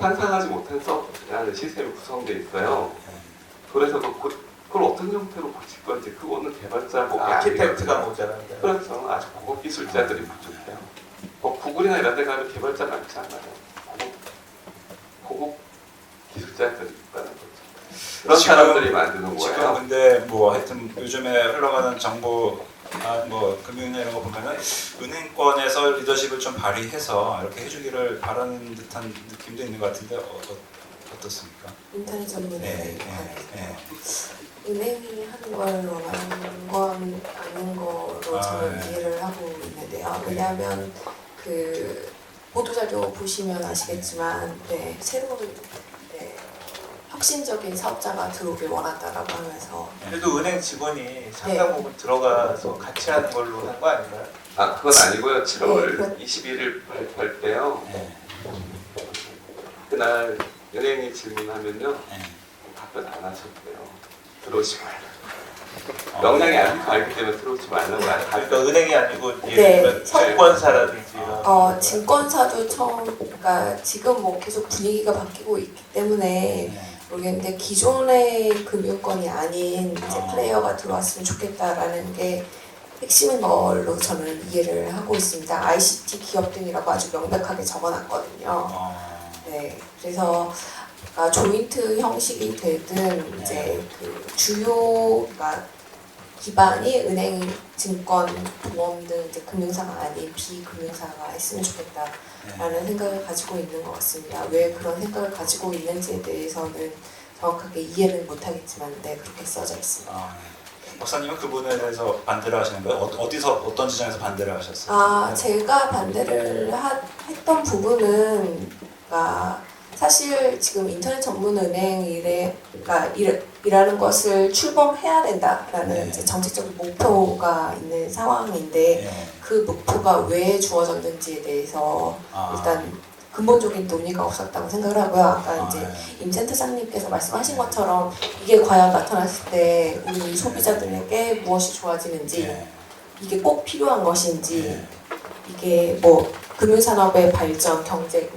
상상하지 못한 서버라는 시스템이 구성되어 있어요. 그래서 그걸 어떤 형태로 고칠 건지 그거는 개발자 목이 아키텍트가 아니거든요. 모자란다. 그렇죠. 아주 고급 기술자들이 부족해요. 구글이나 이런 데 가면 개발자 많지 않아요. 고급 기술자들이 있다는 거죠. 그런 사람들이 만드는 지금 거예요. 근데 뭐 하여튼 요즘에 흘러가는 정부 뭐 금융이나 이런 거 보면은 은행권에서 리더십을 좀 발휘해서 이렇게 해주기를 바라는 듯한 느낌도 있는 것 같은데 어떻습니까? 인터넷 전문은행 네. 은행이 하는 걸 원하는 건 아닌 거로 저는 이해를 하고 있는데요. 왜냐하면 그 보도자료 보시면 아시겠지만 새로운 혁신적인 사업자가 들어오길 원한다라고 하면서 그래도 은행 직원이 상당 부분 들어가서 같이 하는 걸로 한 거 아닌가요? 그건 아니고요. 7월 21일 발표할 때요. 그날 은행이 질문하면요. 답변 안 하셨대요. 들어오지 말라. 역량이 알기 때문에 들어오지 말라고 안 그러니까 은행이 아니고 네, 예를 들면 증권사라든지 이런. 증권사도 그러니까 지금 뭐 계속 분위기가 바뀌고 있기 때문에 모르겠는데 기존의 금융권이 아닌 이제 플레이어가 들어왔으면 좋겠다라는 게 핵심인 걸로 저는 이해를 하고 있습니다. ICT 기업 등이라고 아주 명백하게 적어놨거든요. 네, 그래서 그러니까 조인트 형식이 되든 이제 그 주요 그러니까 기반이 은행, 증권, 보험 등 이제 금융사가 아닌 비금융사가 했으면 좋겠다라는 생각을 가지고 있는 것 같습니다. 왜 그런 생각을 가지고 있는지에 대해서는 정확하게 이해는 못하겠지만 네 그렇게 써져 있습니다. 박사님은 그 부분에 대해서 반대를 하시는 거예요? 어디서 어떤 지점에서 반대를 하셨어요? 제가 반대를 했던 부분은 그러니까 사실 지금 인터넷 전문 은행이라는 것을 출범해야 된다라는 이제 정책적인 목표가 있는 상황인데 그 목표가 왜 주어졌는지에 대해서 일단 근본적인 논의가 없었다고 생각을 하고요. 아까 이제 임 센터장님께서 말씀하신 것처럼 이게 과연 나타났을 때 우리 소비자들에게 무엇이 좋아지는지 이게 꼭 필요한 것인지 이게 뭐 금융산업의 발전, 경제의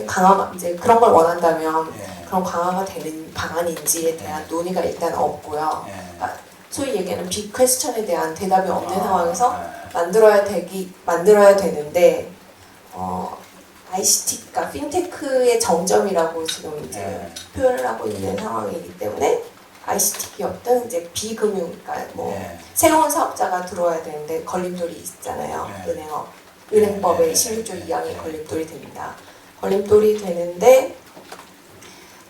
강화가 이제 그런 걸 원한다면 그런 강화가 되는 방안인지에 대한 논의가 일단 없고요. 그러니까 소위 얘기하는 빅 퀘스천에 대한 대답이 없는 상황에서 만들어야 되는데 ICT가 핀테크의 정점이라고 지금 이제 표현을 하고 있는 상황이기 때문에 ICT 기업등 이제 비금융, 그러니까 뭐 새로운 사업자가 들어와야 되는데 걸림돌이 있잖아요. 은행법의 16조 2항에 걸림돌이 됩니다. 걸림돌이 되는데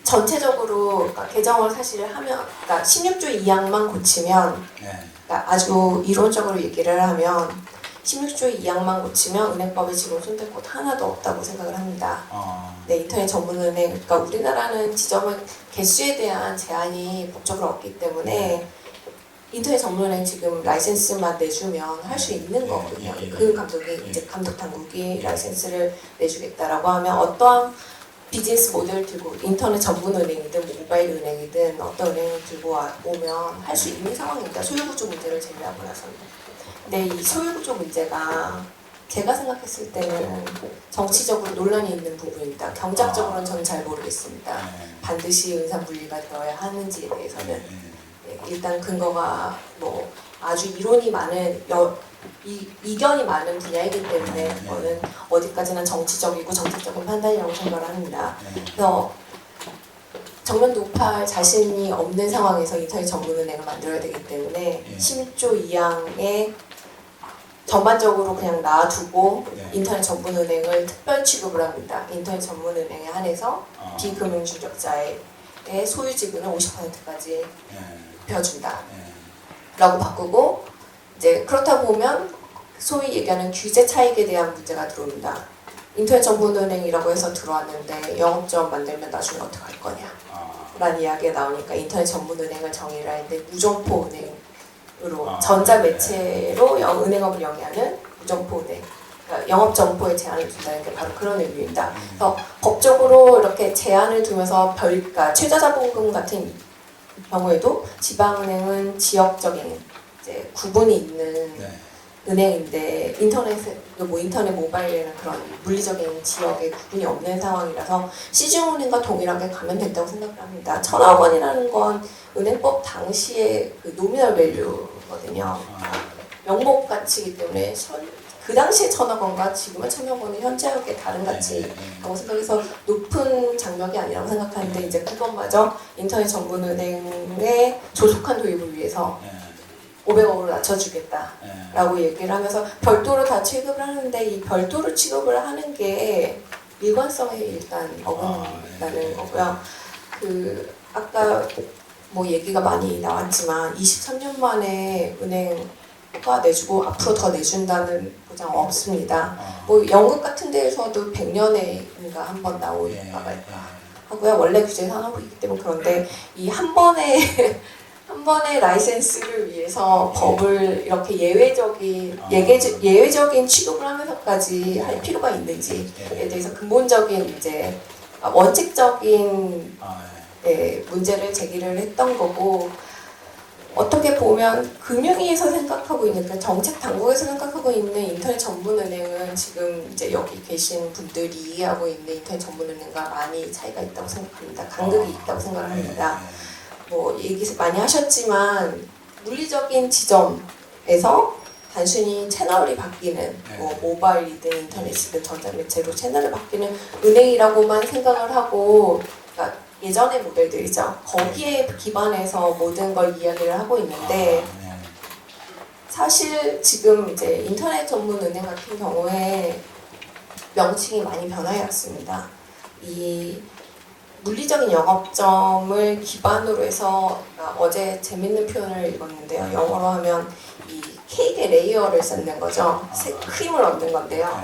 전체적으로 그러니까 개정을 사실 하면 그러니까 16조 2항만 고치면 그러니까 아주 이론적으로 얘기를 하면 16조 2항만 고치면 은행법에 지금 손댈 곳 하나도 없다고 생각을 합니다. 네, 인터넷 전문은행, 그러니까 우리나라는 지점은 개수에 대한 제한이 법적으로 없기 때문에 인터넷 전문은행 지금 라이센스만 내주면 할 수 있는 거거든요. 그 감독이 이제 감독 당국이 라이센스를 내주겠다라고 하면 어떠한 비즈니스 모델을 들고 인터넷 전문은행이든 모바일 은행이든 어떤 은행을 들고 오면 할 수 있는 상황입니다. 소유구조 문제를 제외하고 나서는. 근데 이 소유구조 문제가 제가 생각했을 때는 정치적으로 논란이 있는 부분입니다. 경제학적으로는 저는 잘 모르겠습니다. 반드시 은산분리가 되어야 하는지에 대해서는 네, 일단 근거가 뭐 아주 이론이 많은 이견이 많은 분야이기 때문에 그거는 어디까지나 정치적이고 정책적인 판단이라고 생각을 합니다. 그래서 정면 높할 자신이 없는 상황에서 인터넷 전문은행을 만들어야 되기 때문에 16조 2항에 전반적으로 그냥 놔두고 인터넷 전문은행을 특별 취급을 합니다. 인터넷 전문은행에 한해서 비금융 중개자의 소유 지분을 50%까지 펴준다. 라고 바꾸고 이제 그렇다 보면 소위 얘기하는 규제 차익에 대한 문제가 들어옵니다. 인터넷 전문은행이라고 해서 들어왔는데 영업점 만들면 나중에 어떻게 할 거냐 라는 이야기가 나오니까 인터넷 전문은행을 정의를 하는데 무점포 은행으로 전자매체로 은행업을 영위하는 무점포 은행, 그러니까 영업점포에 제한을 둔다는 게 바로 그런 의미입니다. 그래서 법적으로 이렇게 제한을 두면서 그러니까 최저자본금 같은 경우에도 지방은행은 지역적인 이제 구분이 있는 은행인데 인터넷 모바일에는 그런 물리적인 지역의 구분이 없는 상황이라서 시중은행과 동일하게 가면 된다고 생각합니다. 1,000억 원이라는 건 은행법 당시의 그 노미널 밸류거든요. 명목 가치이기 때문에 그 당시에 1,000억 원과 지금의 1,000억 원은 현저하게 다른 가치라고 생각해서 높은 장벽이 아니라고 생각하는데 이제 그것마저 인터넷 전문은행의 조속한 도입을 위해서 500억으로 낮춰주겠다라고 얘기를 하면서 별도로 다 취급을 하는데 이 별도로 취급을 하는 게 일관성에 일단 어긋난다는 거고요. 그 아까 뭐 얘기가 많이 나왔지만 23년 만에 은행가 내주고 앞으로 더 내준다는 보장 없습니다. 뭐 영국 같은 데에서도 100년에인가 한 번 나올까 말까 하고요. 원래 규제 산업이기 때문에 그런데 이 한 번의 라이센스를 위해서 법을 이렇게 예외적인 취급을 하면서까지 할 필요가 있는지에 대해서 근본적인 이제 원칙적인 문제를 제기를 했던 거고 어떻게 보면 금융위에서 생각하고 있는 그 정책 당국에서 생각하고 있는 인터넷 전문은행은 지금 이제 여기 계신 분들이 이해하고 있는 인터넷 전문은행과 많이 차이가 있다고 생각합니다. 간극이 있다고 생각을 합니다. 뭐 얘기 많이 하셨지만 물리적인 지점에서 단순히 채널이 바뀌는 뭐 모바일이든 인터넷이든 전자매체로 채널이 바뀌는 은행이라고만 생각을 하고 그러니까 예전의 모델들이죠. 거기에 기반해서 모든 걸 이야기를 하고 있는데 사실 지금 이제 인터넷 전문 은행 같은 경우에 명칭이 많이 변화해 왔습니다. 이 물리적인 영업점을 기반으로 해서 어제 재밌는 표현을 읽었는데요. 영어로 하면 이 케이크의 레이어를 쌓는 거죠. 크림을 얹는 건데요.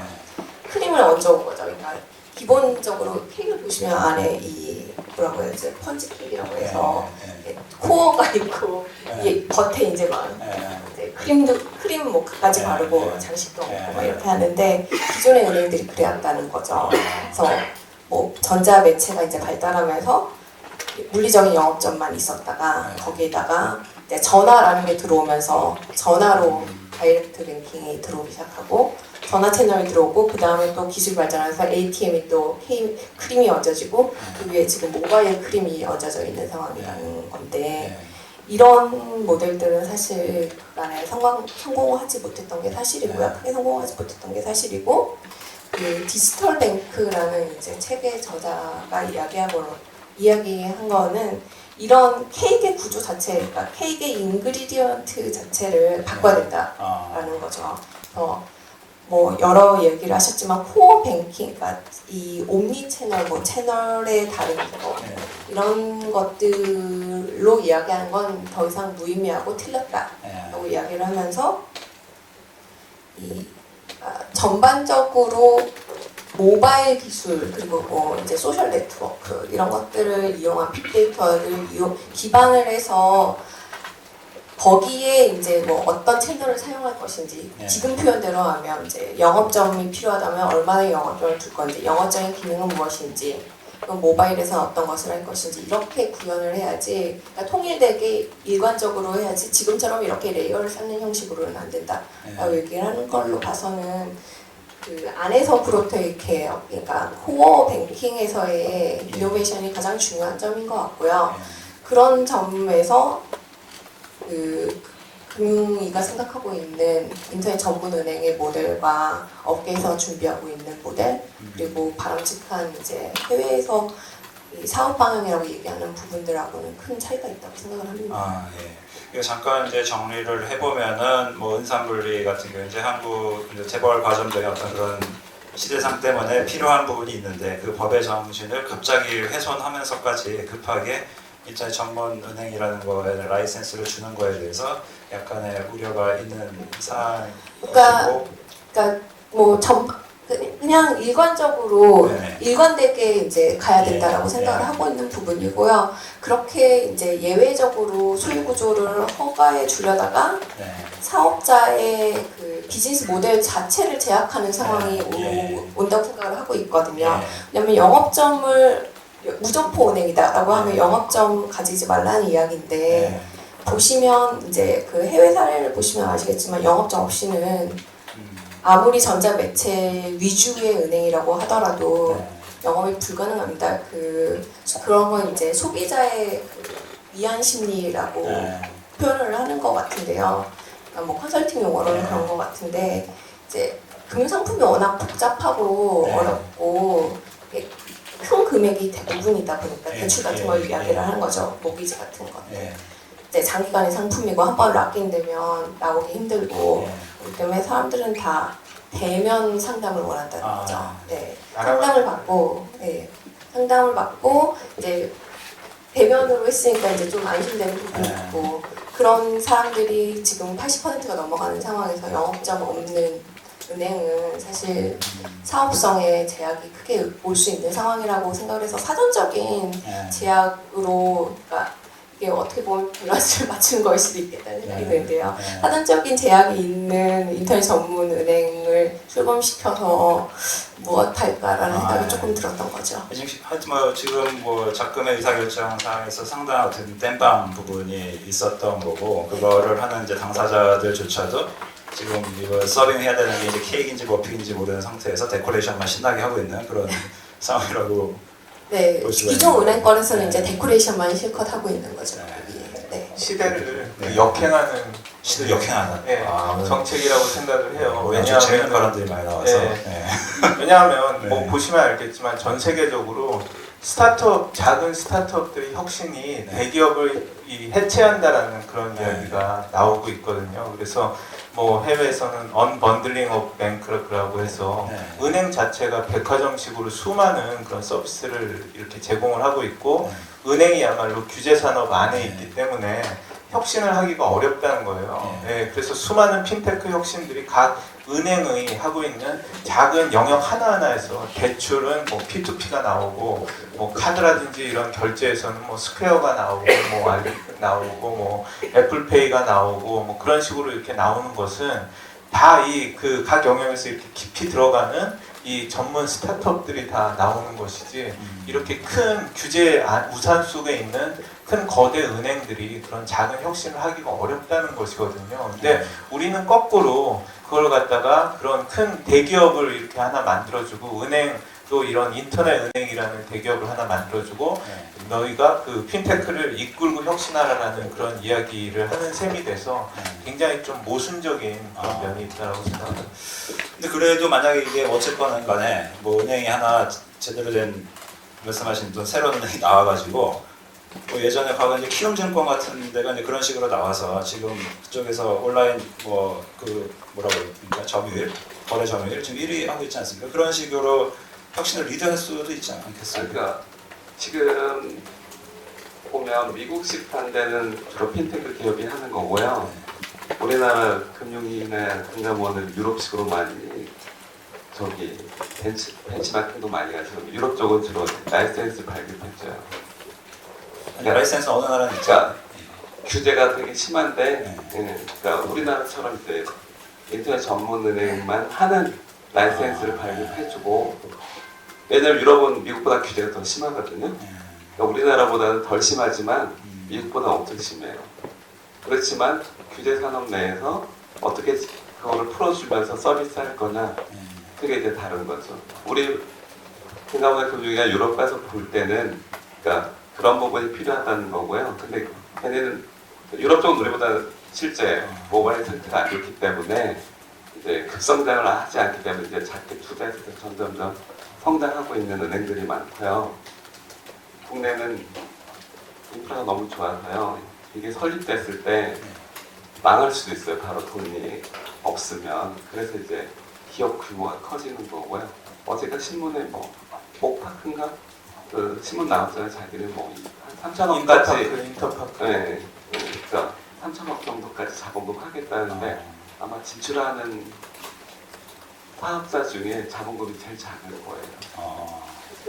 크림을 얹어온 거죠. 그러니까 기본적으로 케이크를 보시면 안에 이 뭐라고 해야지 펀치 케이크라고 해서 코어가 있고 이게 겉에 이제 막 이제 크림 뭐 끝까지 바르고 장식도 얹고 막 이렇게 하는데 기존의 은행들이 그래왔다는 거죠. 그래서 뭐 전자 매체가 이제 발달하면서 물리적인 영업점만 있었다가 거기에다가 이제 전화라는 게 들어오면서 전화로 다이렉트 뱅킹이 들어오기 시작하고 전화 채널이 들어오고 그 다음에 또 기술 발전하면서 ATM이 또 크림이 얹어지고 그 위에 지금 모바일 크림이 얹어져 있는 상황이라는 건데 이런 모델들은 사실 그간에 성공하지 못했던 게 사실이고요. 크게 성공하지 못했던 게 사실이고 그 디지털 뱅크라는 이제 책의 저자가 이야기한 거는 이런 케이크의 구조 자체, 그러니까 케이크의 인그리디언트 자체를 바꿔야 된다라는 거죠. 뭐 여러 얘기를 하셨지만 코어 뱅킹, 그러니까 이 옴니 채널, 뭐 채널의 다른 거 이런 것들로 이야기하는 건 더 이상 무의미하고 틀렸다라고 이야기를 하면서 전반적으로 모바일 기술 그리고 뭐 이제 소셜 네트워크 이런 것들을 이용한 빅데이터를 기반을 해서 거기에 이제 뭐 어떤 채널을 사용할 것인지 지금 표현대로 하면 이제 영업점이 필요하다면 얼마나 영업점을 둘 건지 영업점의 기능은 무엇인지 그럼 모바일에서 어떤 것을 할 것인지 이렇게 구현을 해야지 그러니까 통일되게 일관적으로 해야지 지금처럼 이렇게 레이어를 쌓는 형식으로는 안 된다라고 얘기를 하는 걸로 봐서는 그 안에서 브로테이 케어 그러니까 코어 뱅킹에서의 이노베이션이 가장 중요한 점인 것 같고요. 그런 점에서 그 금융위가 생각하고 있는 인터넷 전문 은행의 모델과 업계에서 준비하고 있는 모델 그리고 바람직한 이제 해외에서 이 사업 방향이라고 얘기하는 부분들하고는 큰 차이가 있다고 생각을 합니다. 이거 잠깐 이제 정리를 해보면은 뭐 은산분리 같은 경우 이제 한국 이제 재벌 과점적인 어떤 그런 시대상 때문에 필요한 부분이 있는데 그 법의 정신을 갑자기 훼손하면서까지 급하게 인터넷 전문 은행이라는 거에 라이센스를 주는 거에 대해서 약간의 우려가 있는 사안이고 그러니까 뭐 그냥 일관적으로 일관되게 이제 가야 된다라고 생각을 하고 있는 부분이고요. 그렇게 이제 예외적으로 소유 구조를 허가해 주려다가 사업자의 그 비즈니스 모델 자체를 제약하는 상황이 온다고 생각을 하고 있거든요. 왜냐하면 영업점을 무점포 은행이다라고 하면 영업점 가지지 말라는 이야기인데 보시면 이제 그 해외 사례를 보시면 아시겠지만 영업점 없이는 아무리 전자 매체 위주의 은행이라고 하더라도 영업이 불가능합니다. 그런 건 이제 소비자의 그 위안 심리라고 표현을 하는 것 같은데요. 그러니까 뭐 컨설팅 용어로는 그런 것 같은데 이제 금융 상품이 워낙 복잡하고 어렵고 큰 금액이 대부분이다 보니까 대출 같은 걸 이야기를 하는 거죠. 모기지 같은 것들. 이제 장기간의 상품이고 한 번 락인되면 나오기 힘들고 그렇기 때문에 사람들은 다 대면 상담을 원한다는 거죠. 상담을 받고 이제 대면으로 했으니까 이제 좀 안심되는 부분이 있고 그런 사람들이 지금 80%가 넘어가는 상황에서 영업점 없는 은행은 사실 사업성에 제약이 크게 올 수 있는 상황이라고 생각을 해서 사전적인 제약으로 그러니까 이게 어떻게 보면 밸런스를 맞춘 걸 수도 있겠다는 생각이 네. 드는데요. 네. 사전적인 제약이 있는 인터넷 전문 은행을 출범시켜서 무엇할까라는 생각이 네. 조금 들었던 거죠. 하여튼 뭐 지금 뭐 적금의 의사결정 사항에서 상당한 어떤 땜빵 부분이 있었던 거고 그거를 하는 이제 당사자들조차도 지금 이거 서빙해야 되는 게 이제 케이크인지 머핀인지 모르는 상태에서 데코레이션만 신나게 하고 있는 그런 상황이라고. 네, 볼 수가 기존 있는 은행권에서는 네. 이제 데코레이션만 실컷 하고 있는 거죠. 네. 네. 시대를 네. 역행하는 시도 역행하는 예, 정책이라고 생각을 해요. 왜냐하면 재밌는 왜냐하면 발언들이 많이 나와서. 네. 네. 왜냐하면 뭐 네. 보시면 알겠지만 전 세계적으로 작은 스타트업들의 혁신이 네. 대기업을 해체한다라는 그런 네. 이야기가 나오고 있거든요. 그래서 뭐 해외에서는 언번들링 오브 뱅크라고 해서 네. 은행 자체가 백화점식으로 수많은 그런 서비스를 이렇게 제공을 하고 있고 은행이야말로 규제 산업 안에 네. 있기 때문에 혁신을 하기가 어렵다는 거예요. 네. 예, 그래서 수많은 핀테크 혁신들이 각 은행의 하고 있는 작은 영역 하나하나에서 대출은 뭐 P2P가 나오고 뭐 카드라든지 이런 결제에서는 뭐 스퀘어가 나오고 뭐 나오고 뭐 애플페이가 나오고 뭐 그런 식으로 이렇게 나오는 것은 다 이 그 각 영역에서 이렇게 깊이 들어가는 이 전문 스타트업들이 다 나오는 것이지 이렇게 큰 규제 우산 속에 있는 큰 거대 은행들이 그런 작은 혁신을 하기가 어렵다는 것이거든요. 근데 우리는 거꾸로 그걸 갖다가 그런 큰 대기업을 이렇게 하나 만들어주고 은행 또 이런 인터넷 은행이라는 대기업을 하나 만들어주고 너희가 그 핀테크를 이끌고 혁신하라라는 그런 이야기를 하는 셈이 돼서 굉장히 좀 모순적인 그런 면이 있다고 생각합니다. 근데 그래도 만약에 이게 어쨌건 간에 뭐 은행이 하나 제대로 된 말씀하신 또 새로운 은행이 나와가지고 뭐 예전에 과거 이제 키움증권 같은 데가 이제 그런 식으로 나와서 지금 그쪽에서 온라인 뭐 그 뭐라고 그러니까 점유율 거래 점유율 지금 1위 하고 있지 않습니까? 그런 식으로 혁신을 리드할 수도 있지 않겠어요? 그러니까 지금 보면 미국식 반대는 주로 핀테크 기업이 하는 거고요. 우리나라 금융이나 금감원은 유럽식으로 많이 저기 벤치마킹도 많이 하시고 유럽 쪽은 주로 라이센스 발급했죠. 아니, 라이센스 어느 나라는 있죠? 그러니까 규제가 되게 심한데, 그러니까 우리나라처럼 이제 인터넷 전문 은행만 하는 라이센스를 발급해주고, 왜냐면 유럽은 미국보다 규제가 더 심하거든요. 그러니까 우리나라보다는 덜 심하지만 미국보다 엄청 심해요. 그렇지만 규제 산업 내에서 어떻게 그거를 풀어주면서 서비스할 거냐, 그게 이제 다른 거죠. 우리 금감원 금융이나 유럽 가서 볼 때는, 그러니까 그런 부분이 필요하다는 거고요. 근데 걔네는 유럽 쪽 우리보다 실제 모바일 상태가 안 좋기 때문에 이제 급성장을 하지 않기 때문에 이제 작게 투자해서 점점점 성장하고 있는 은행들이 많고요. 국내는 인프라가 너무 좋아서요. 이게 설립됐을 때 망할 수도 있어요. 바로 돈이 없으면. 그래서 이제 기업 규모가 커지는 거고요. 어제가 신문에 뭐 목파크인가? 그 신문 나왔잖아요. 자기는 뭐 한 3천억까지 인터파크. 네, 그러니까 3천억 정도까지 자본금 하겠다는데 아마 진출하는 사업자 중에 자본금이 제일 작은 거예요.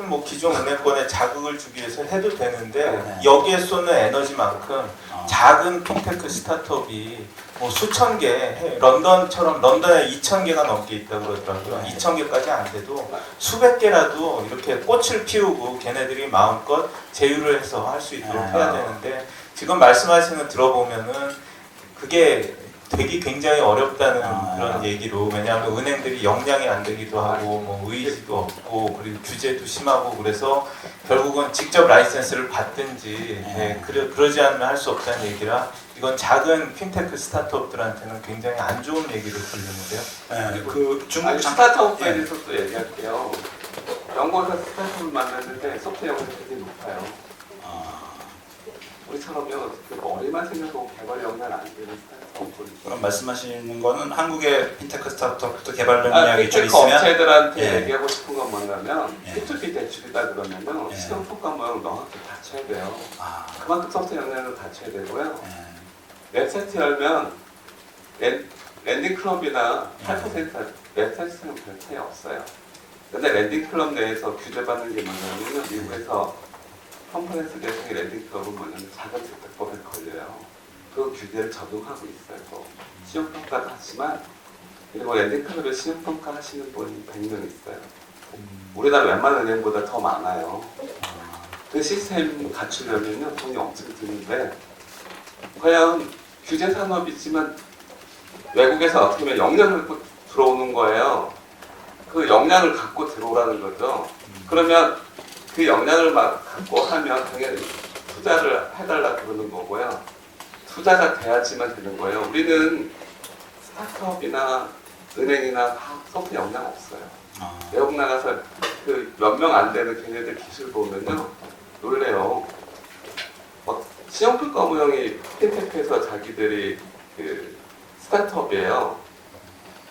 뭐 기존 은행권에 자극을 주기 위해서 해도 되는데 네. 여기에 쏟는 에너지만큼 작은 핀테크 스타트업이 뭐 수천 개, 런던에 2,000개가 넘게 있다고 그러더라고요. 2,000개까지 안 돼도 수백 개라도 이렇게 꽃을 피우고 걔네들이 마음껏 제휴를 해서 할 수 있도록 해야 되는데 지금 말씀하시는 거 들어보면은 그게 되기 굉장히 어렵다는 그런 얘기로 왜냐하면 은행들이 역량이 안 되기도 하고 뭐 의지도 없고 그리고 규제도 심하고 그래서 결국은 직접 라이센스를 받든지 그러지 않으면 할 수 없다는 얘기라 이건 작은 핀테크 스타트업들한테는 굉장히 안 좋은 얘기를 들리는데요. 네, 그 중국 아니, 스타트업에 대해서 또 얘기할게요. 연구원에서 스타트업을 만났는데 소프트웨어 연구가 되게 높아요. 우리처럼요, 그 머리만 생각하고 개발 역량 안 되는 스타트업들. 그럼 말씀하시는 거는 한국의 핀테크 스타트업도 개발 역량이 좀 핀테크 있으면 업체들한테 예. 얘기하고 싶은 건 뭐냐면 예. P2P 대출이다 그러면은 예. 시험 평가만 명확히 갖춰야 돼요. 그만큼 소프트웨어 역량을 갖춰야 되고요. 웹사이트 열면 랜딩 클럽이나 8% 웹사이트는 별 차이 없어요. 근데 랜딩 클럽 내에서 규제받는 게 뭐냐면 미국에서 컴퍼니스 대상의 랜딩 클럽은 뭐냐면 자금세탁법에 걸려요. 그 규제를 적용하고 있어요. 또 신용평가도 하지만 그리고 랜딩 클럽에 신용평가 하시는 분이 100명 있어요. 우리나라 웬만한 은행보다 더 많아요. 그 시스템 갖추려면요 돈이 엄청 드는데 과연 규제 산업이지만 외국에서 어떻게 보면 역량을 갖고 들어오는 거예요. 그 역량을 갖고 들어오라는 거죠. 그러면 그 역량을 막 갖고 하면 당연히 투자를 해달라 그러는 거고요. 투자가 돼야지만 되는 거예요. 우리는 스타트업이나 은행이나 다 소프트 역량 없어요. 외국 나가서 그 몇 명 안 되는 걔네들 기술 보면요 놀래요. 막 신용평가 모형이 핀테크에서 자기들이 그 스타트업이에요.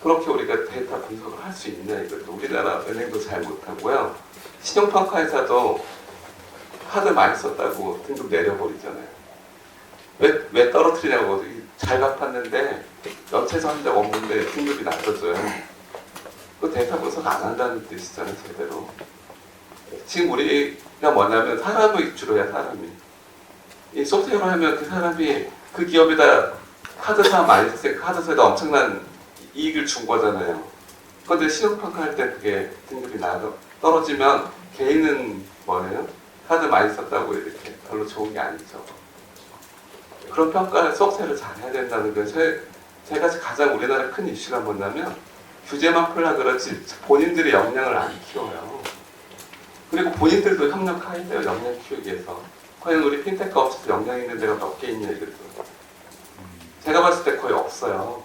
그렇게 우리가 데이터 분석을 할 수 있냐 이것도 우리나라 은행도 잘 못하고요. 신용평가회사도 카드 많이 썼다고 등급 내려버리잖아요. 왜 떨어뜨리냐고 잘 갚았는데 연체서 한 적 없는데 등급이 낮아져요. 그 데이터 분석 안 한다는 뜻이잖아요, 제대로. 지금 우리가 뭐냐면 사람을 주로 해야 사람이. 이 소프트웨어로 하면 그 사람이 그 기업에다 카드사 많이 썼으니까 카드사에다 엄청난 이익을 준 거잖아요. 그런데 신용평가할 때 그게 등급이 떨어지면 개인은 뭐예요? 카드 많이 썼다고 이렇게 별로 좋은 게 아니죠. 그런 평가 소프트웨어를 잘 해야 된다는 게 제가 가장 우리나라 큰 이슈가 뭐냐면 규제만 풀라 그렇지 본인들이 역량을 안 키워요. 그리고 본인들도 협력해야 돼요. 역량 키우기 위해서. 과연 우리 핀테크 업체에서 역량 있는 데가 몇 개 있냐 이거죠. 제가 봤을 때 거의 없어요.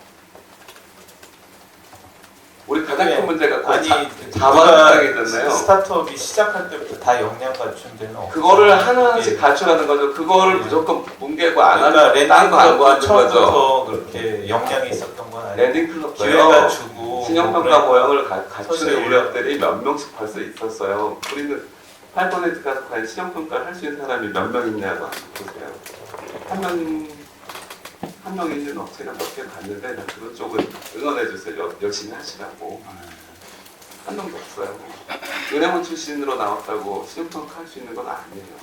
우리 가장 큰 문제가 거의 자만당이잖아요. 스타트업이 시작할 때부터 다 역량 갖춘 데는 없어요. 그거를 하나씩 가출하는 거죠. 그거를 무조건 뭉개고 안 그러니까 하면 딴 거 안 구하는 거죠. 처음부터 그렇게 역량이 있었던 건 아니에요. 랜딩 클럽도요. 기회가 주고 신용평가 뭐 모형을 갖추는 서서히 우리업들이 몇 명씩 벌써 있었어요. 우리는 8% 가서 과연 신용평가를 할 수 있는 사람이 몇 명 있냐고 한번 보세요. 한 명 있는 업체가 몇 개 봤는데 나 그런 쪽은 응원해주세요. 열심히 하시라고. 한 명도 없어요. 은행원 출신으로 나왔다고 신용평가 할 수 있는 건 아니에요.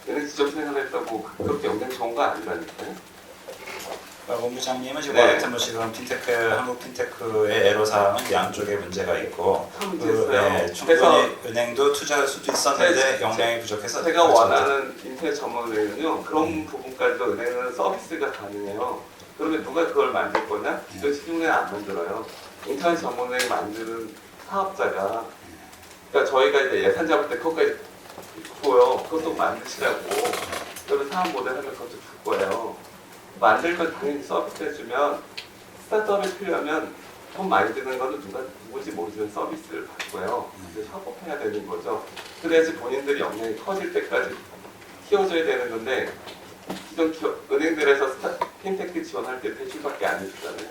은행 지점 생활했다고 그렇게 영향 좋은 거 아니라니까요. 본부장님은 지금 네. 같은 지금 핀테크 한국 핀테크의 애로사항은 양쪽에 문제가 있고 문제였어요. 충분히 은행도 투자할 수도 있었는데 역량이 부족해서 제가 원하는 인터넷 전문은행은요 그런 부분까지도 은행은 서비스가 가능해요. 그러면 누가 그걸 만들 거냐? 기존 신용은행 안 만들어요. 인터넷 전문은행 만드는 사업자가 그러니까 저희가 이제 예산 잡을 때 그것까지 줘요. 그것도 만드시라고. 그러면 사업 모델 하면 그것도 줄 거예요. 만들면 당연히 서비스 해주면 스타트업이 필요하면 돈 많이 드는 거는 누군지 모르지만 서비스를 받고요. 그래서 협업해야 되는 거죠. 그래야지 본인들이 역량이 커질 때까지 키워줘야 되는 건데 기존 은행들에서 핀테크 지원할 때 대출밖에 안 해주잖아요.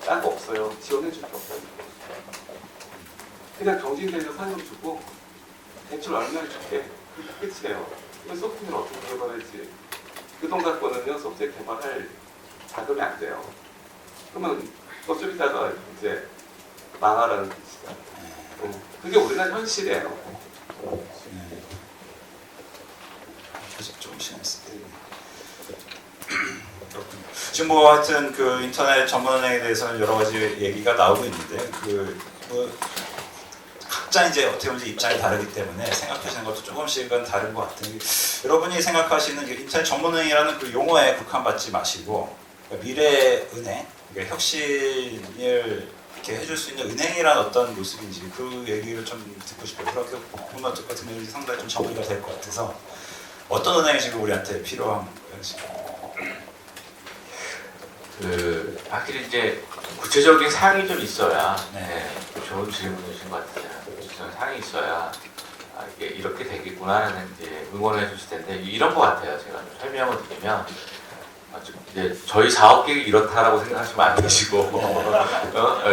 딴 거 없어요. 지원해줄 게 없다는 거죠. 그냥 경진대에서 사용 주고 대출 얼마 줄게. 그게 끝이에요. 이 소프트웨어를 어떻게 개발할지 그 돈 갖고는요 소프트웨어 개발할 자금이 안 돼요. 그러면 또 좀 이따가 이제 망하라는 뜻이죠. 그게 우리나라 현실이에요. 좀 심했어요. 지금 뭐 하여튼 그 인터넷 전문은행에 대해서는 여러 가지 얘기가 나오고 있는데 뭐 각자 이제 어떻게 보면 입장이 다르기 때문에 생각하시는 것도 조금씩은 다른 것 같아요. 여러분이 생각하시는 인터넷 전문은행이라는 그 용어에 국한받지 마시고 미래은행, 그러니까 혁신을 이렇게 해줄 수 있는 은행이란 어떤 모습인지 그 얘기를 좀 듣고 싶어요. 그렇게 보면 같으면 상당히 좀 정리가 될 것 같아서 어떤 은행이 지금 우리한테 필요한지. 확실히 이제 구체적인 사항이 좀 있어야 네. 좋은 질문이신 것 같아요. 구체적인 사항이 있어야 이게 이렇게 되겠구나라는 이제 응원을 해주실 텐데 이런 것 같아요. 제가 좀 설명을 드리면 이제 저희 사업 계획이 이렇다라고 생각하시면 안 되시고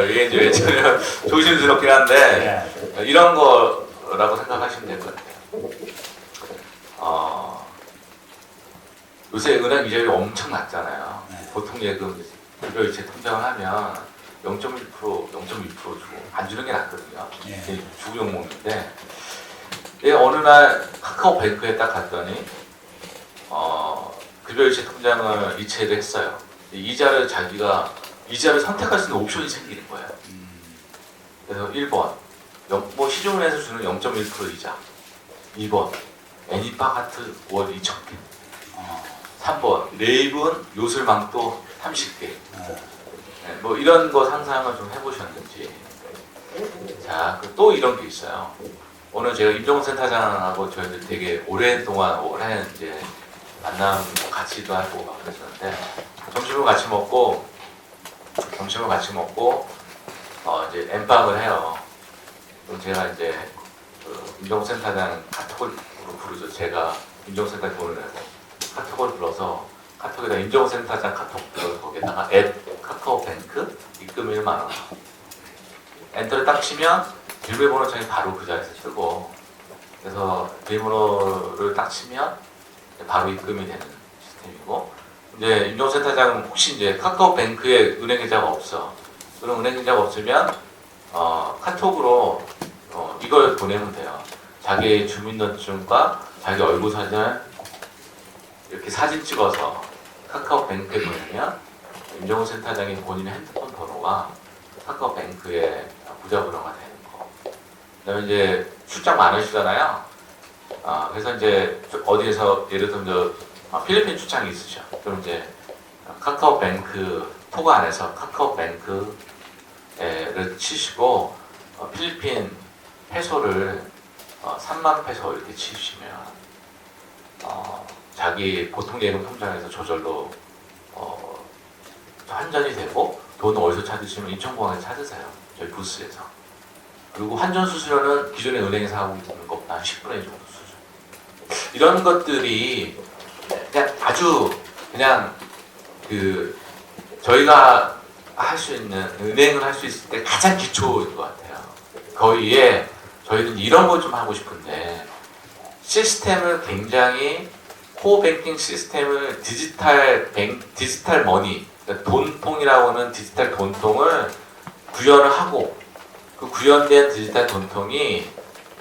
이게 이제 왜냐면 조심스럽긴 한데 이런 거라고 생각하시면 될 것 같아요. 요새 은행 이자율이 엄청 낮잖아요. 보통 예금 급여이체 통장을 하면 0.1%, 0.2% 주고 안 주는 게 낫거든요. 주고 욕먹는데 예, 어느 날 카카오뱅크에 딱 갔더니 급여이체 통장을 이체를 했어요. 이자를 선택할 수 있는 옵션이 생기는 거예요. 그래서 1번 뭐 시중은행에서 주는 0.1% 이자, 2번 애니팡아트 월 2,000개, 3번 레이븐 요술망토 30개. 뭐 이런 거 상상을 좀 해보셨는지. 자, 또 이런 게 있어요. 오늘 제가 임종센터장하고 저희들 되게 오랜 이제 만남 같이도 하고 막 그랬었는데 점심을 같이 먹고 이제 엠빵을 해요. 그럼 제가 이제 임종센터장 카톡으로 부르죠. 제가 임종센터 돈을 내고 카톡을 불러서 카톡에다 임종센터장 카톡 불러서 거기다가 카카오뱅크 입금일 10,000원 엔터를 딱 치면 비밀번호창이 바로 그 자리에서 뜨고, 그래서 비밀번호를 딱 치면 바로 입금이 되는 시스템이고, 이제 임종센터장 혹시 이제 카카오뱅크에 은행 계좌가 없어. 그럼 은행 계좌가 없으면 카톡으로 이걸 보내면 돼요. 자기 주민등록증과 자기 얼굴 사진을 이렇게 사진 찍어서 카카오뱅크에 보내면 임종센터장이 본인의 핸드폰 번호가 카카오뱅크의 부자번호가 되는 거. 그다음에 이제 출장 많으시잖아요. 그래서 이제 어디에서 예를 들면 필리핀 출장이 있으셔. 그럼 이제 카카오뱅크 토가 안에서 카카오뱅크를 치시고 필리핀 페소를 3만 페소 이렇게 치시면 자기 보통 예금 통장에서 저절로 환전이 되고, 돈을 어디서 찾으시면 인천공항에서 찾으세요. 저희 부스에서. 그리고 환전 수수료는 기존의 은행에서 하고 있는 것보다 한 10분의 1 정도 수준. 이런 것들이 그냥 아주 그냥 저희가 할 수 있는, 은행을 할 수 있을 때 가장 기초인 것 같아요. 거기에 저희는 이런 걸 좀 하고 싶은데, 시스템을 굉장히 코어 뱅킹 시스템을 디지털 머니, 그러니까 돈통이라고 하는 디지털 돈통을 구현을 하고, 그 구현된 디지털 돈통이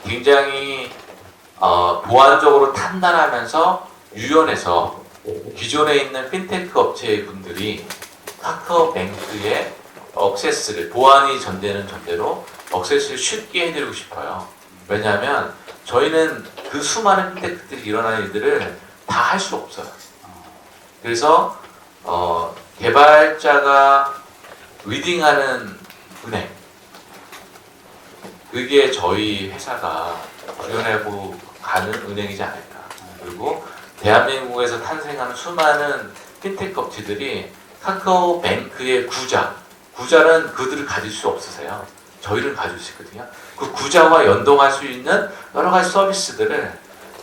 굉장히 보안적으로 탄단하면서 유연해서 기존에 있는 핀테크 업체의 분들이 카카오뱅크의 억세스를, 보안이 전제는 전제로 억세스를 쉽게 해드리고 싶어요. 왜냐하면 저희는 그 수많은 핀테크들이 일어나는 일들을 다 할 수 없어요. 그래서 개발자가 리딩하는 은행, 그게 저희 회사가 구현하고 가는 은행이지 않을까. 그리고 대한민국에서 탄생하는 수많은 핀테크 업체들이 카카오뱅크의 구자는 그들을 가질 수 없으세요. 저희를 가질 수 있거든요. 그 구자와 연동할 수 있는 여러 가지 서비스들을